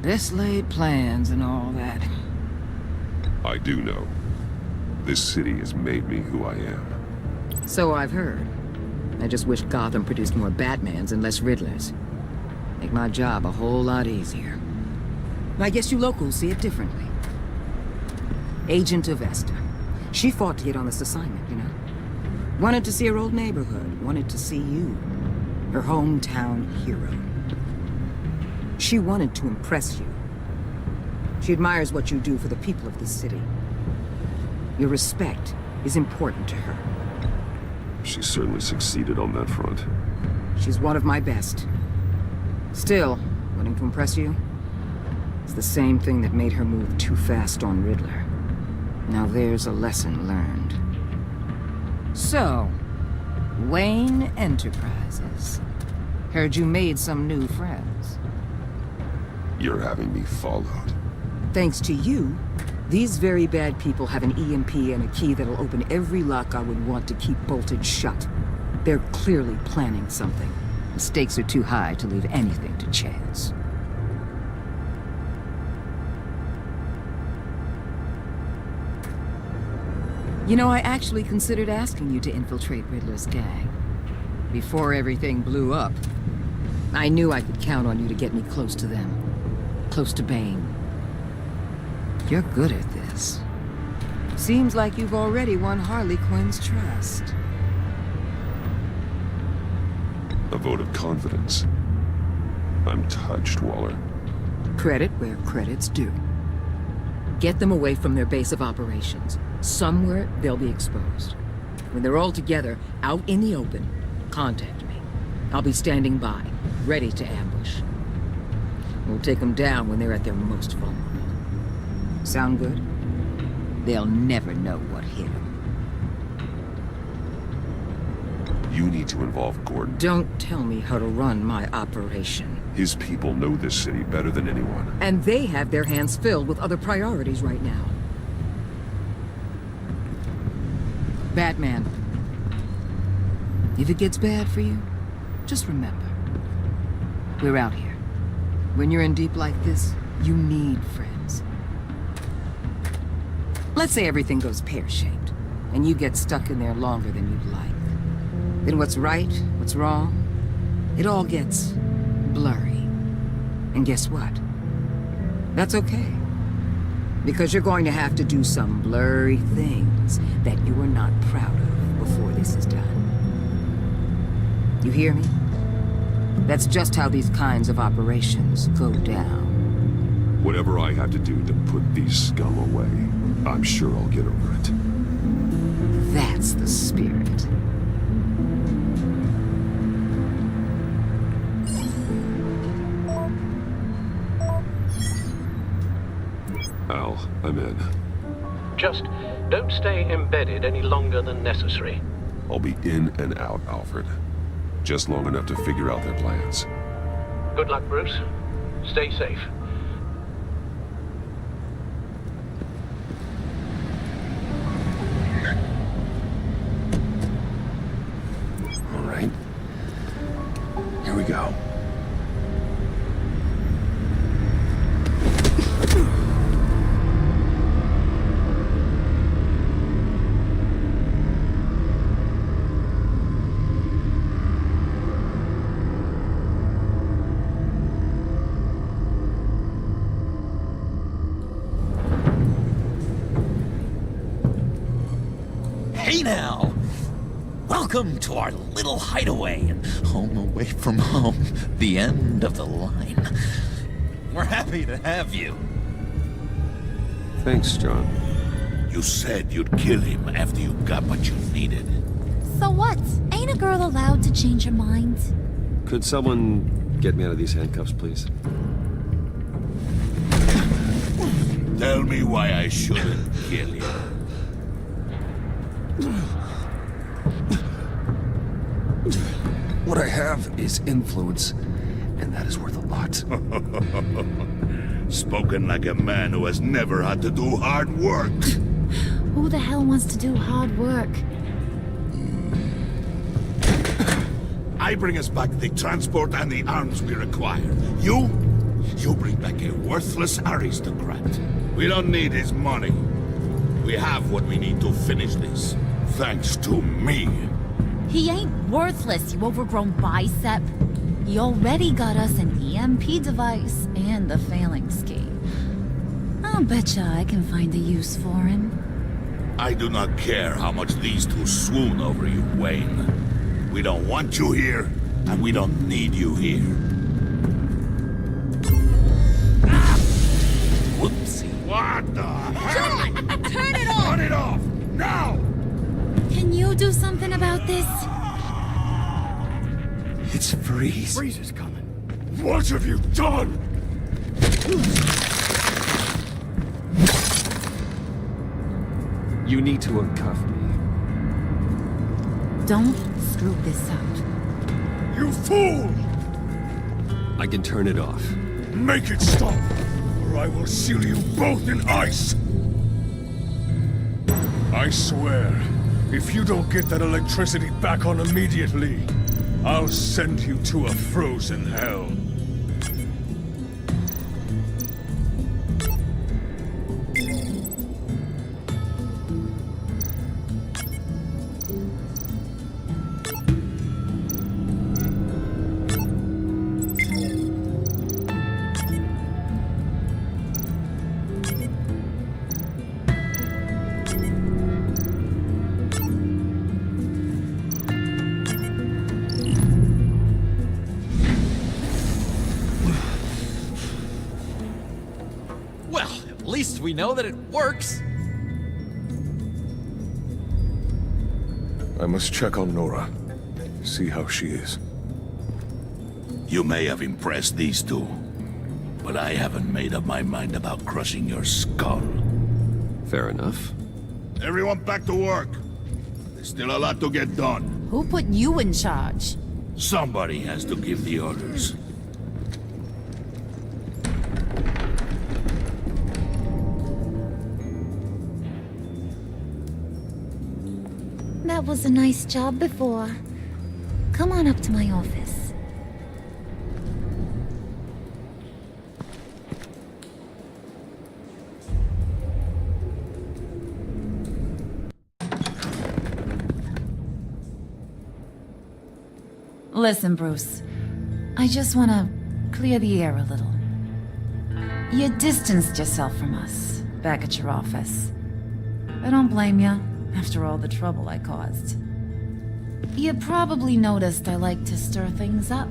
Best laid plans and all that. I do know. This city has made me who I am. So I've heard. I just wish Gotham produced more Batmans and less Riddlers. Make my job a whole lot easier. I guess you locals see it differently. Agent Avesta. She fought to get on this assignment, you know? Wanted to see her old neighborhood. Wanted to see you. Her hometown hero. She wanted to impress you. She admires what you do for the people of this city. Your respect is important to her. She certainly succeeded on that front. She's one of my best. Still, wanting to impress you is the same thing that made her move too fast on Riddler. Now there's a lesson learned. So, Wayne Enterprises. Heard you made some new friends. You're having me followed. Thanks to you, these very bad people have an EMP and a key that'll open every lock I would want to keep bolted shut. They're clearly planning something. The stakes are too high to leave anything to chance. You know, I actually considered asking you to infiltrate Riddler's gang. Before everything blew up, I knew I could count on you to get me close to them. Close to Bane. You're good at this. Seems like you've already won Harley Quinn's trust. A vote of confidence. I'm touched, Waller. Credit where credit's due. Get them away from their base of operations. Somewhere they'll be exposed. When they're all together, out in the open, contact me. I'll be standing by, ready to ambush. We'll take them down when they're at their most vulnerable. Sound good? They'll never know what hit them. You need to involve Gordon. Don't tell me how to run my operation. His people know this city better than anyone. And they have their hands filled with other priorities right now. Batman. If it gets bad for you, just remember. We're out here. When you're in deep like this, you need friends. Let's say everything goes pear-shaped, and you get stuck in there longer than you'd like. Then what's right, what's wrong, it all gets blurry. And guess what? That's okay. Because you're going to have to do some blurry things that you are not proud of before this is done. You hear me? That's just how these kinds of operations go down. Whatever I have to do to put these scum away, I'm sure I'll get over it. That's the spirit. Al, I'm in. Just don't stay embedded any longer than necessary. I'll be in and out, Alfred. Just long enough to figure out their plans. Good luck, Bruce. Stay safe. All right. Here we go. Hey now! Welcome to our little hideaway and home away from home, the end of the line. We're happy to have you. Thanks, John. You said you'd kill him after you got what you needed. So what? Ain't a girl allowed to change her mind? Could someone get me out of these handcuffs, please? Tell me why I shouldn't kill you. What I have is influence, and that is worth a lot. Spoken like a man who has never had to do hard work. Who the hell wants to do hard work? I bring us back the transport and the arms we require. You bring back a worthless aristocrat. We don't need his money. We have what we need to finish this. Thanks to me. He ain't worthless, you overgrown bicep. He already got us an EMP device and the failing ski. I'll betcha I can find a use for him. I do not care how much these two swoon over you, Wayne. We don't want you here, and we don't need you here. Whoopsie. What the hell? John! Turn it off! Turn it off! Now! Can you do something about this? It's Freeze. Freeze is coming. What have you done? You need to uncuff me. Don't screw this up. You fool! I can turn it off. Make it stop, or I will seal you both in ice! I swear, if you don't get that electricity back on immediately, I'll send you to a frozen hell. At least we know that it works. I must check on Nora. See how she is. You may have impressed these two, but I haven't made up my mind about crushing your skull. Fair enough. Everyone back to work. There's still a lot to get done. Who put you in charge? Somebody has to give the orders. That was a nice job before. Come on up to my office. Listen, Bruce. I just want to clear the air a little. You distanced yourself from us back at your office. I don't blame you. After all the trouble I caused. You probably noticed I like to stir things up.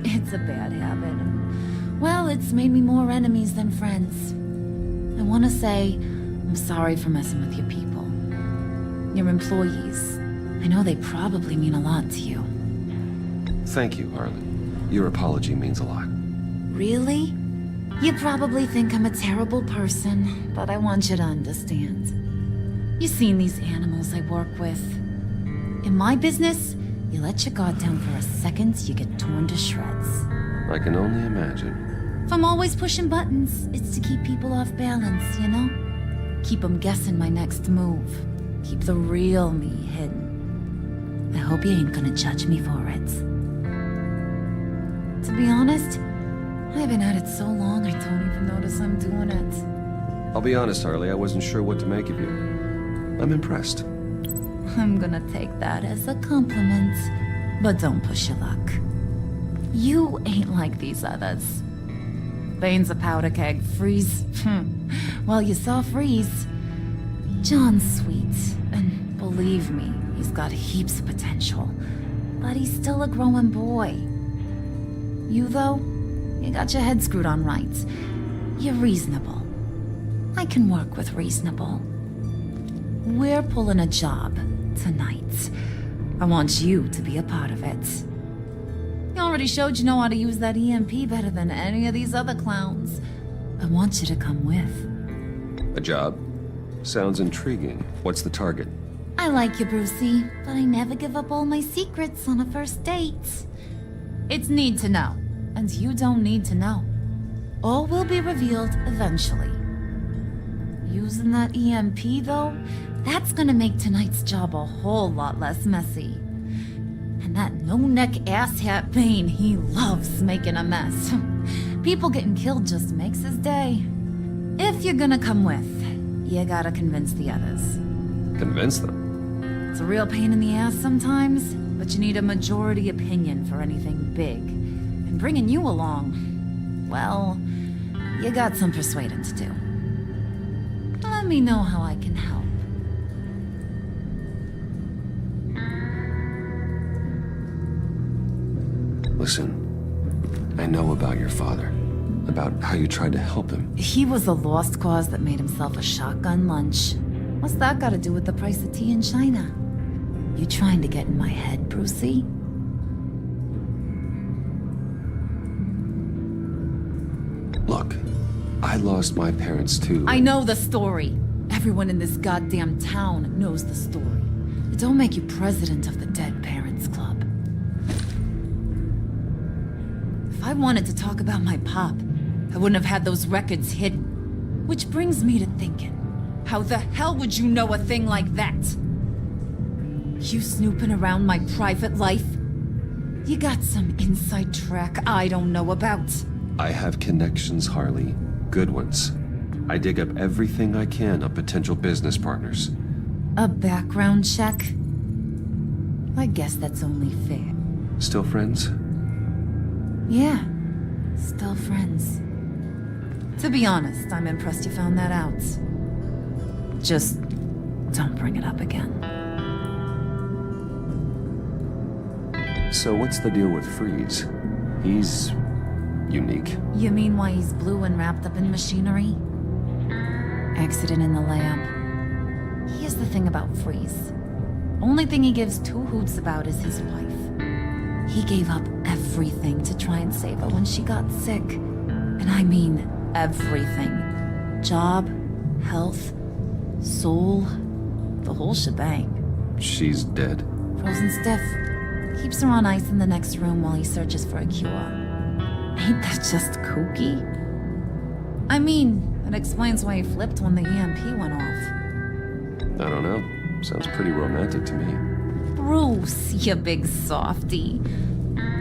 It's a bad habit, and, well, it's made me more enemies than friends. I want to say I'm sorry for messing with your people. Your employees. I know they probably mean a lot to you. Thank you, Harley. Your apology means a lot. Really? You probably think I'm a terrible person, but I want you to understand. You've seen these animals I work with. In my business, you let your guard down for a second, you get torn to shreds. I can only imagine. If I'm always pushing buttons, it's to keep people off balance, you know? Keep them guessing my next move. Keep the real me hidden. I hope you ain't gonna judge me for it. To be honest, I've been at it so long I don't even notice I'm doing it. I'll be honest, Harley, I wasn't sure what to make of you. I'm impressed. I'm gonna take that as a compliment, but don't push your luck. You ain't like these others. Bane's a powder keg, Freeze. Well, you saw Freeze. John's sweet, and believe me, he's got heaps of potential. But he's still a growing boy. You, though, you got your head screwed on right. You're reasonable. I can work with reasonable. We're pulling a job tonight. I want you to be a part of it. You already showed you know how to use that EMP better than any of these other clowns. I want you to come with. A job? Sounds intriguing. What's the target? I like you, Brucey, but I never give up all my secrets on a first date. It's need to know, and you don't need to know. All will be revealed eventually. Using that EMP, though, that's gonna make tonight's job a whole lot less messy. And that no-neck asshat Bane, he loves making a mess. People getting killed just makes his day. If you're gonna come with, you gotta convince the others. Convince them? It's a real pain in the ass sometimes, but you need a majority opinion for anything big. And bringing you along, well, you got some persuading to do. Let me know how I can help. Listen, I know about your father. About how you tried to help him. He was a lost cause that made himself a shotgun lunch. What's that got to do with the price of tea in China? You trying to get in my head, Brucey? Look, I lost my parents too. I know the story. Everyone in this goddamn town knows the story. It don't make you president of the Dead Parents Club. If I wanted to talk about my pop, I wouldn't have had those records hidden. Which brings me to thinking, how the hell would you know a thing like that? You snooping around my private life? You got some inside track I don't know about. I have connections, Harley. Good ones. I dig up everything I can of potential business partners. A background check? I guess that's only fair. Still friends? Yeah, still friends. To be honest, I'm impressed you found that out. Just don't bring it up again. So what's the deal with Freeze? He's unique. You mean why he's blue and wrapped up in machinery? Accident in the lab. Here's the thing about Freeze. Only thing he gives two hoots about is his wife. He gave up everything to try and save her when she got sick. And I mean everything. Job, health, soul, the whole shebang. She's dead. Frozen stiff. Keeps her on ice in the next room while he searches for a cure. Ain't that just kooky? I mean, it explains why he flipped when the EMP went off. I don't know. Sounds pretty romantic to me. Bruce, you big softy.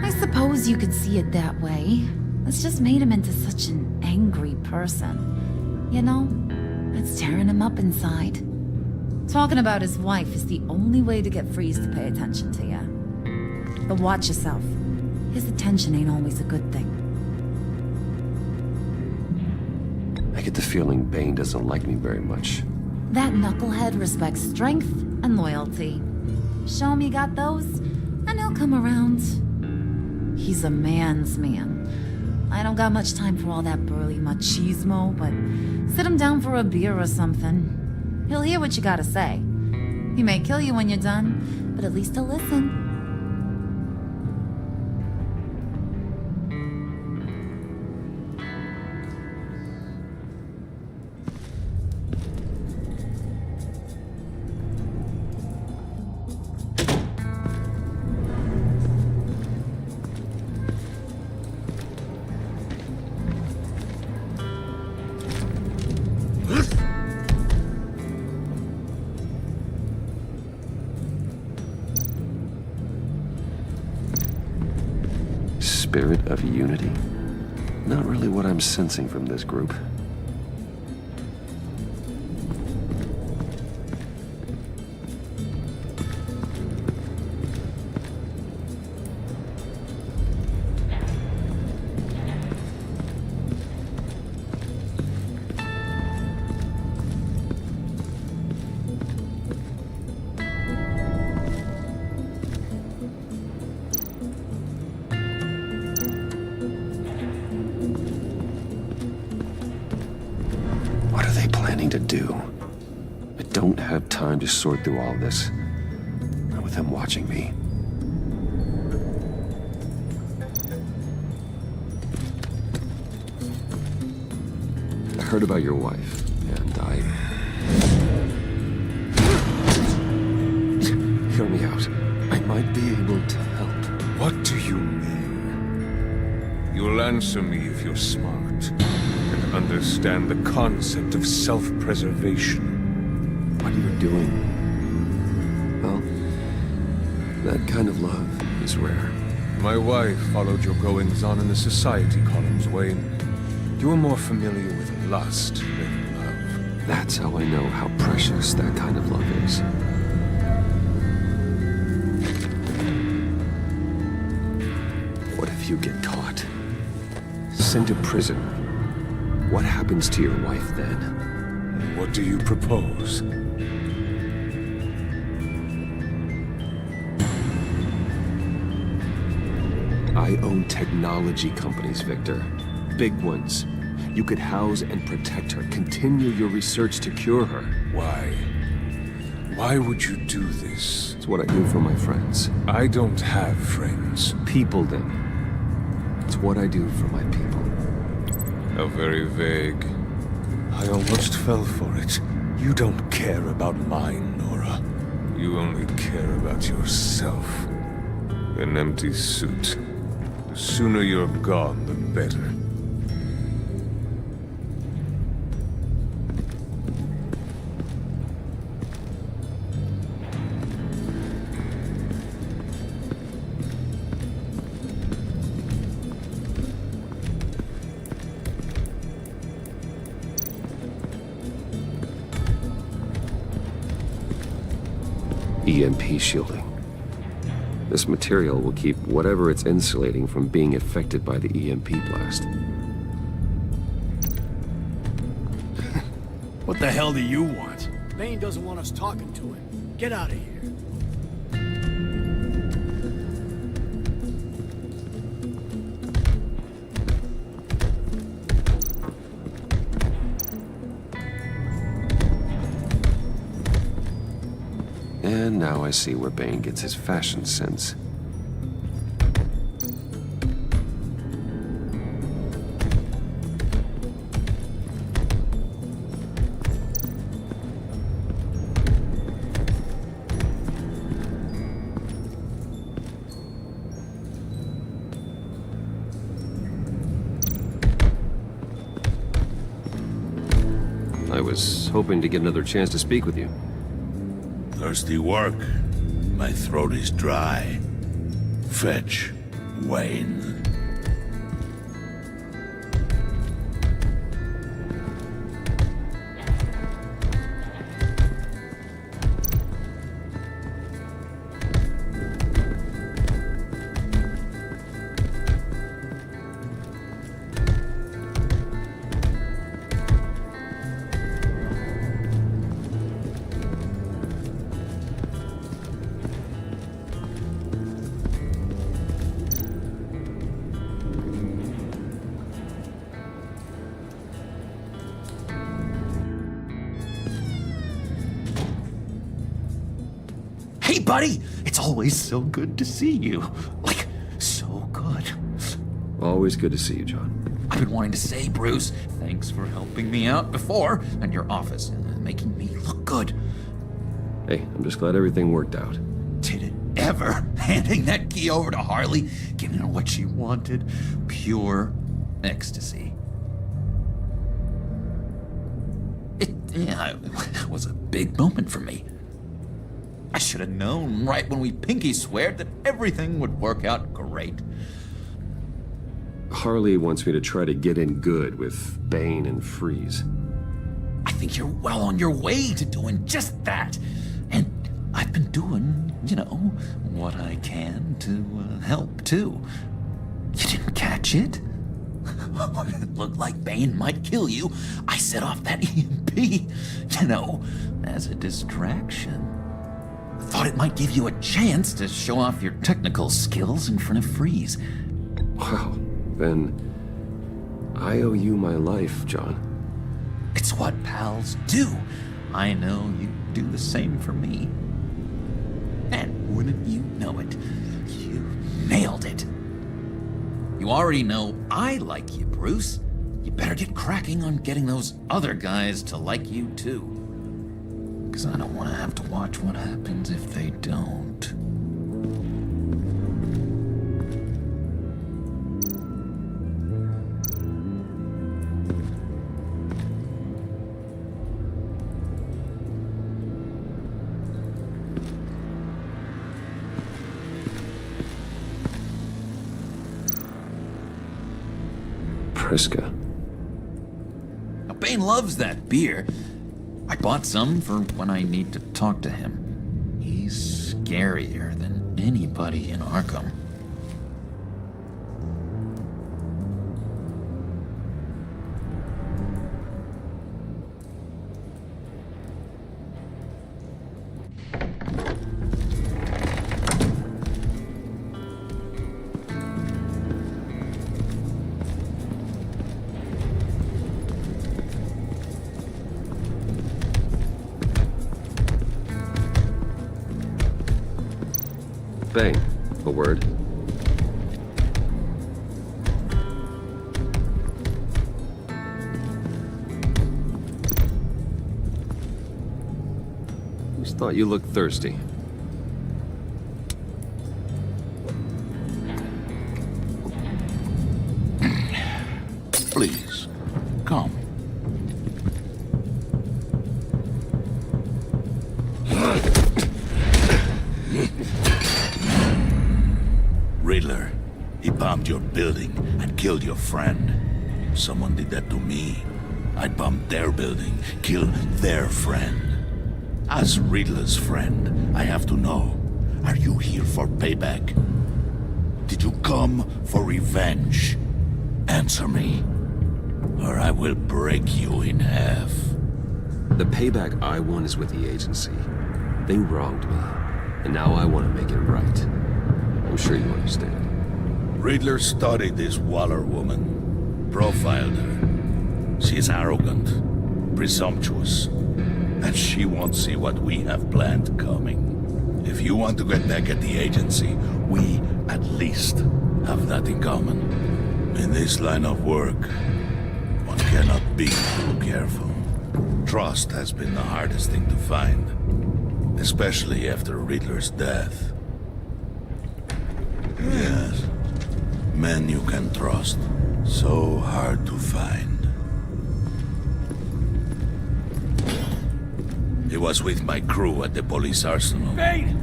I suppose you could see it that way. It's just made him into such an angry person. You know, it's tearing him up inside. Talking about his wife is the only way to get Freeze to pay attention to you. But watch yourself. His attention ain't always a good thing. I get the feeling Bane doesn't like me very much. That knucklehead respects strength and loyalty. Show him you got those, and he'll come around. He's a man's man. I don't got much time for all that burly machismo, but sit him down for a beer or something. He'll hear what you gotta say. He may kill you when you're done, but at least he'll listen. Spirit of unity? Not really what I'm sensing from this group. What are they planning to do? I don't have time to sort through all this. Not with them watching me. I heard about your wife, and Hear me out. I might be able to help. What do you mean? You'll answer me if you're smart and understand the concept of self-preservation. What are you doing? Well, that kind of love is rare. My wife followed your goings-on in the society columns, Wayne. You are more familiar with lust than love. That's how I know how precious that kind of love is. What if you get caught? Sent to prison. What happens to your wife then? What do you propose? I own technology companies, Victor. Big ones. You could house and protect her. Continue your research to cure her. Why? Why would you do this? It's what I do for my friends. I don't have friends. People, then. It's what I do for my people. How very vague. I almost fell for it. You don't care about mine, Nora. You only care about yourself. An empty suit. The sooner you're gone, the better. EMP shielding. This material will keep whatever it's insulating from being affected by the EMP blast. What the hell do you want? Bane doesn't want us talking to him. Get out of here. And now I see where Bane gets his fashion sense. I was hoping to get another chance to speak with you. Thirsty work. My throat is dry. Fetch, Wayne. Hey, buddy! It's always so good to see you. Like, so good. Always good to see you, John. I've been wanting to say, Bruce, thanks for helping me out before, and your office, making me look good. Hey, I'm just glad everything worked out. Did it ever? Handing that key over to Harley, giving her what she wanted. Pure ecstasy. It was a big moment for me. I should have known right when we pinky sweared that everything would work out great. Harley wants me to try to get in good with Bane and Freeze. I think you're well on your way to doing just that. And I've been doing, what I can to help, too. You didn't catch it? When it looked like Bane might kill you, I set off that EMP, as a distraction. Thought it might give you a chance to show off your technical skills in front of Freeze. Wow, then I owe you my life, John. It's what pals do. I know you do the same for me. And wouldn't you know it, you nailed it. You already know I like you, Bruce. You better get cracking on getting those other guys to like you too. Because I don't want to have to watch what happens if they don't. Priska. Now, Bane loves that beer. I bought some for when I need to talk to him. He's scarier than anybody in Arkham. Bane, a word. Just thought you looked thirsty. Please, come. Riddler, he bombed your building and killed your friend. If someone did that to me, I'd bomb their building, kill their friend. As Riddler's friend, I have to know, are you here for payback? Did you come for revenge? Answer me, or I will break you in half. The payback I want is with the agency. They wronged me, and now I want to make it right. I'm sure you understand. Riddler studied this Waller woman, profiled her. She is arrogant, presumptuous, and she won't see what we have planned coming. If you want to get back at the agency, we at least have that in common. In this line of work, one cannot be too careful. Trust has been the hardest thing to find, especially after Riddler's death. Yes, men you can trust, so hard to find. He was with my crew at the police arsenal. Bane!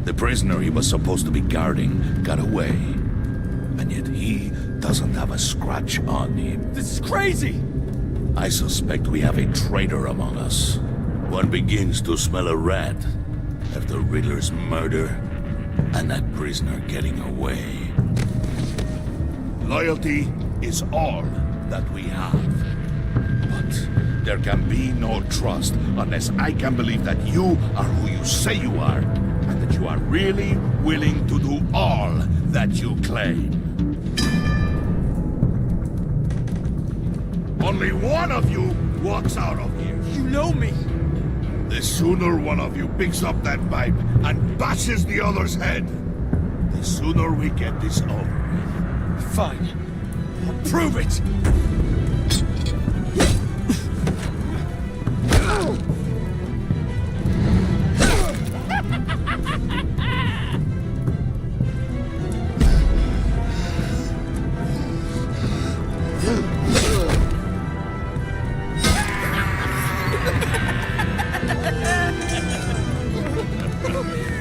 The prisoner he was supposed to be guarding got away. And yet he doesn't have a scratch on him. This is crazy! I suspect we have a traitor among us. One begins to smell a rat after Riddler's murder and that prisoner getting away. Loyalty is all that we have. But there can be no trust unless I can believe that you are who you say you are, and that you are really willing to do all that you claim. Only one of you walks out of here. You know me. The sooner one of you picks up that pipe and bashes the other's head, the sooner we get this over. Fine. I'll prove it.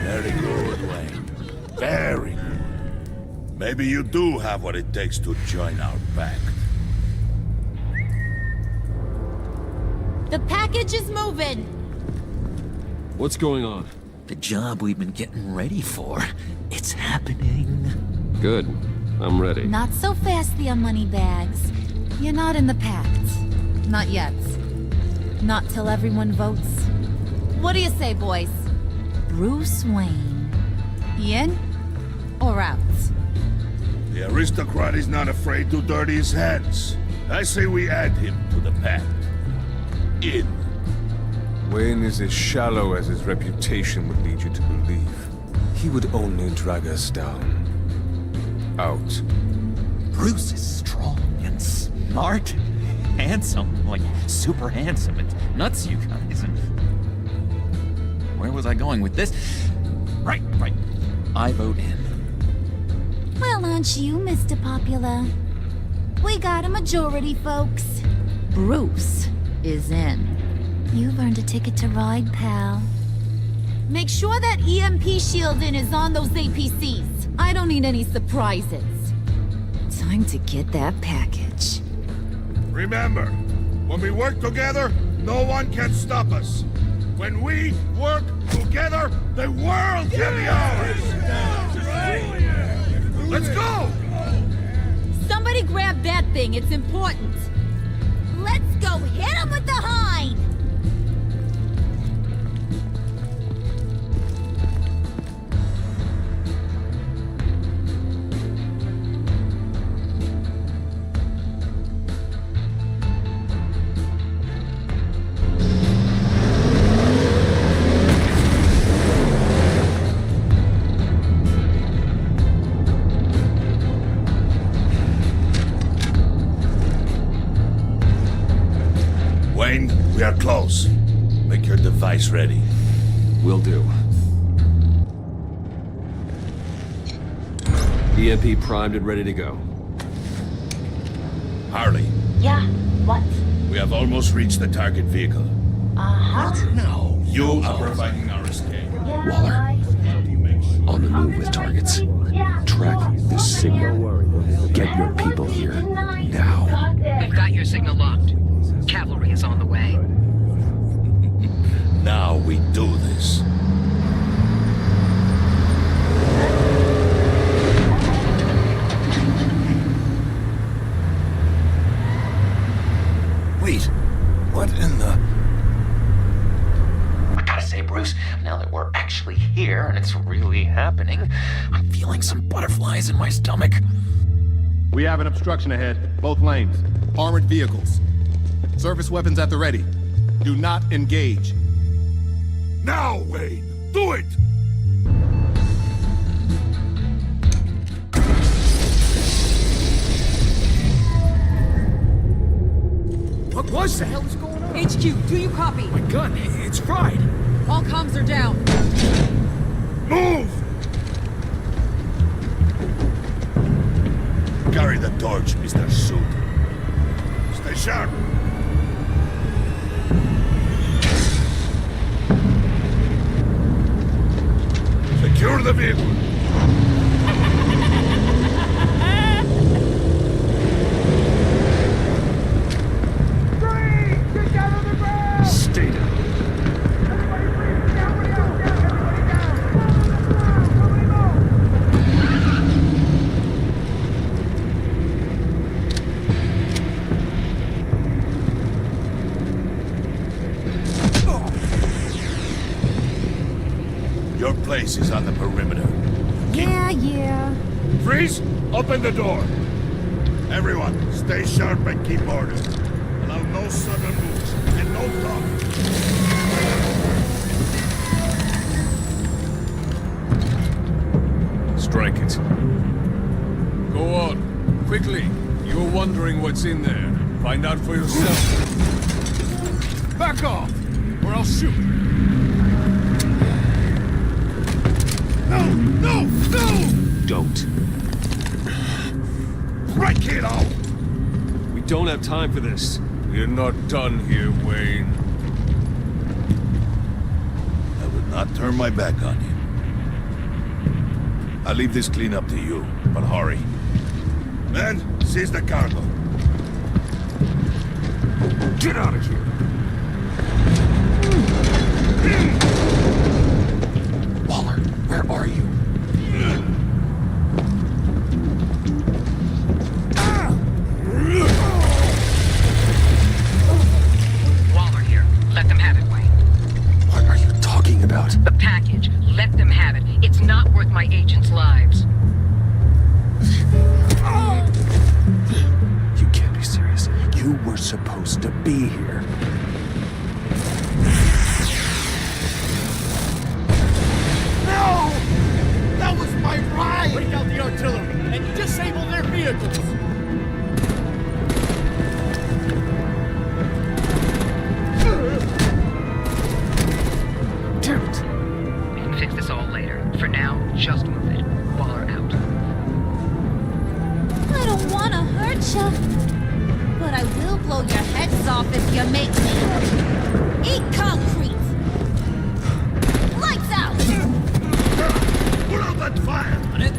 Very good, Wayne. Very good. Maybe you do have what it takes to join our pact. The package is moving. What's going on? The job we've been getting ready for. It's happening. Good. I'm ready. Not so fast, the Moneybags. You're not in the pact. Not yet. Not till everyone votes. What do you say, boys? Bruce Wayne. In or out? The aristocrat is not afraid to dirty his hands. I say we add him to the pact. in. Wayne is as shallow as his reputation would lead you to believe. He would only drag us down. Out. Bruce is strong and smart, handsome, like super handsome. It's nuts, you guys. And where was I going with this? Right. I vote in. Well, aren't you, Mr. Popular? We got a majority, folks. Bruce is in. You've earned a ticket to ride, pal. Make sure that EMP shielding is on those APCs. I don't need any surprises. Time to get that package. Remember, when we work together, no one can stop us. When we work together, the world can be ours! Let's go! Somebody grab that thing, it's important. Let's go hit him with the hind! Wayne, we are close. Make your device ready. Will do. EMP primed and ready to go. Harley, Yeah, what? we have almost reached the target vehicle. Uh-huh. No. You are providing our escape. Waller, on the move with targets. Track this signal. Get your people here, now. We've got your signal locked. Cavalry is on the way. Now we do this. Wait, what in the... I gotta say, Bruce, now that we're actually here and it's really happening, I'm feeling some butterflies in my stomach. We have an obstruction ahead, both lanes. Armored vehicles. Service weapons at the ready. Do not engage. Now, Wayne! Do it! What was that? What the hell is going on? HQ, do you copy? My gun, it's fried. All comms are down. Move! Carry the torch, Mr. Suit. Stay sharp. Secure the vehicle. Stay down. Your place is on the perimeter. Yeah. Freeze! Open the door. Everyone, stay sharp and keep order. Allow no sudden moves and no talk. Strike it. Go on. Quickly. You're wondering what's in there. Find out for yourself. Back off, or I'll shoot. No! Don't. Break it out! We don't have time for this. We're not done here, Wayne. I would not turn my back on you. I'll leave this clean up to you, but hurry. Men, seize the cargo. Get out of here. Waller, where are you? Waller here. Let them have it, Wayne. What are you talking about? The package. Let them have it. It's not worth my agents' lives. You can't be serious. You were supposed to be here. vehicles! Damn it. We can fix this all later. For now, just move it. Waller out. I don't want to hurt you, but I will blow your heads off if you make me eat concrete. Lights out! Put out that fire! On it.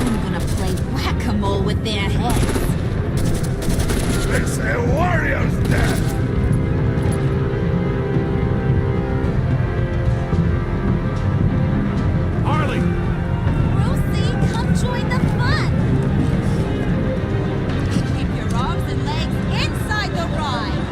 I'm gonna play whack-a-mole with their heads. It's a warrior's death! Harley! Brucey, come join the fun! Keep your arms and legs inside the ride!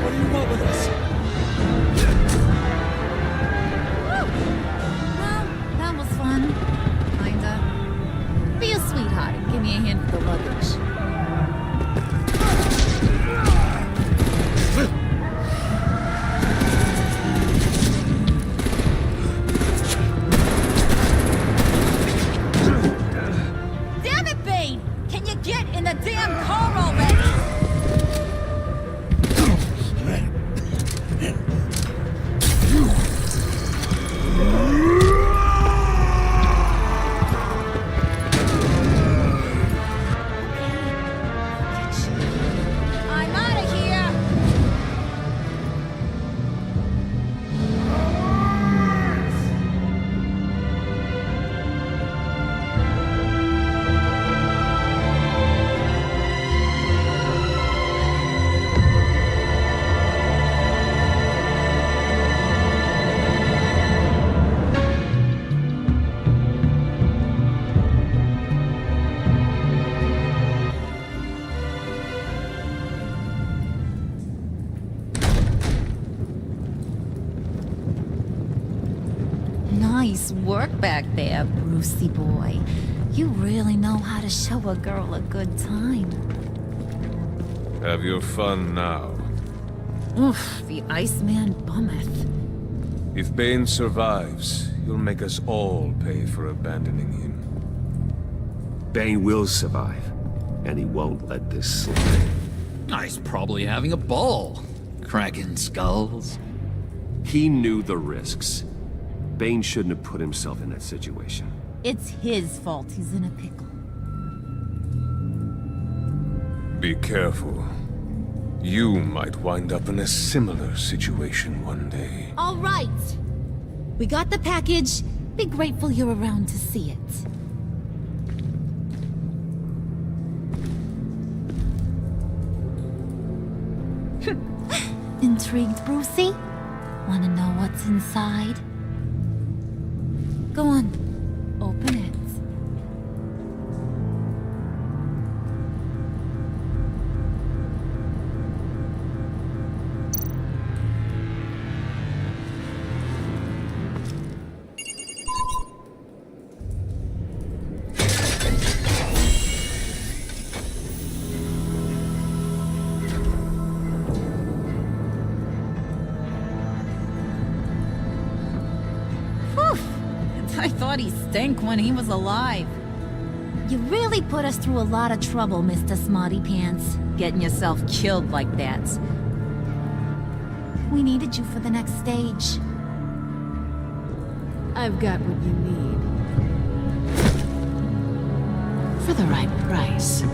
What do you want with us? Well, that was fun. Kinda. Be a sweetheart and give me a hand with the luggage. Damn it, Bane! Can you get in the damn car already? I'm out of here! Nice work back there, Brucey boy. You really know how to show a girl a good time. Have your fun now. Oof, the Iceman bummeth. If Bane survives, you'll make us all pay for abandoning him. Bane will survive, and he won't let this slide. He's probably having a ball. Cracking skulls. He knew the risks. Bane shouldn't have put himself in that situation. It's his fault he's in a pickle. Be careful. You might wind up in a similar situation one day. All right. We got the package. Be grateful you're around to see it. Intrigued, Brucey? Wanna know what's inside? Go on. Open it. I thought he stank when he was alive. You really put us through a lot of trouble, Mr. Smarty Pants, getting yourself killed like that. We needed you for the next stage. I've got what you need. For the right price.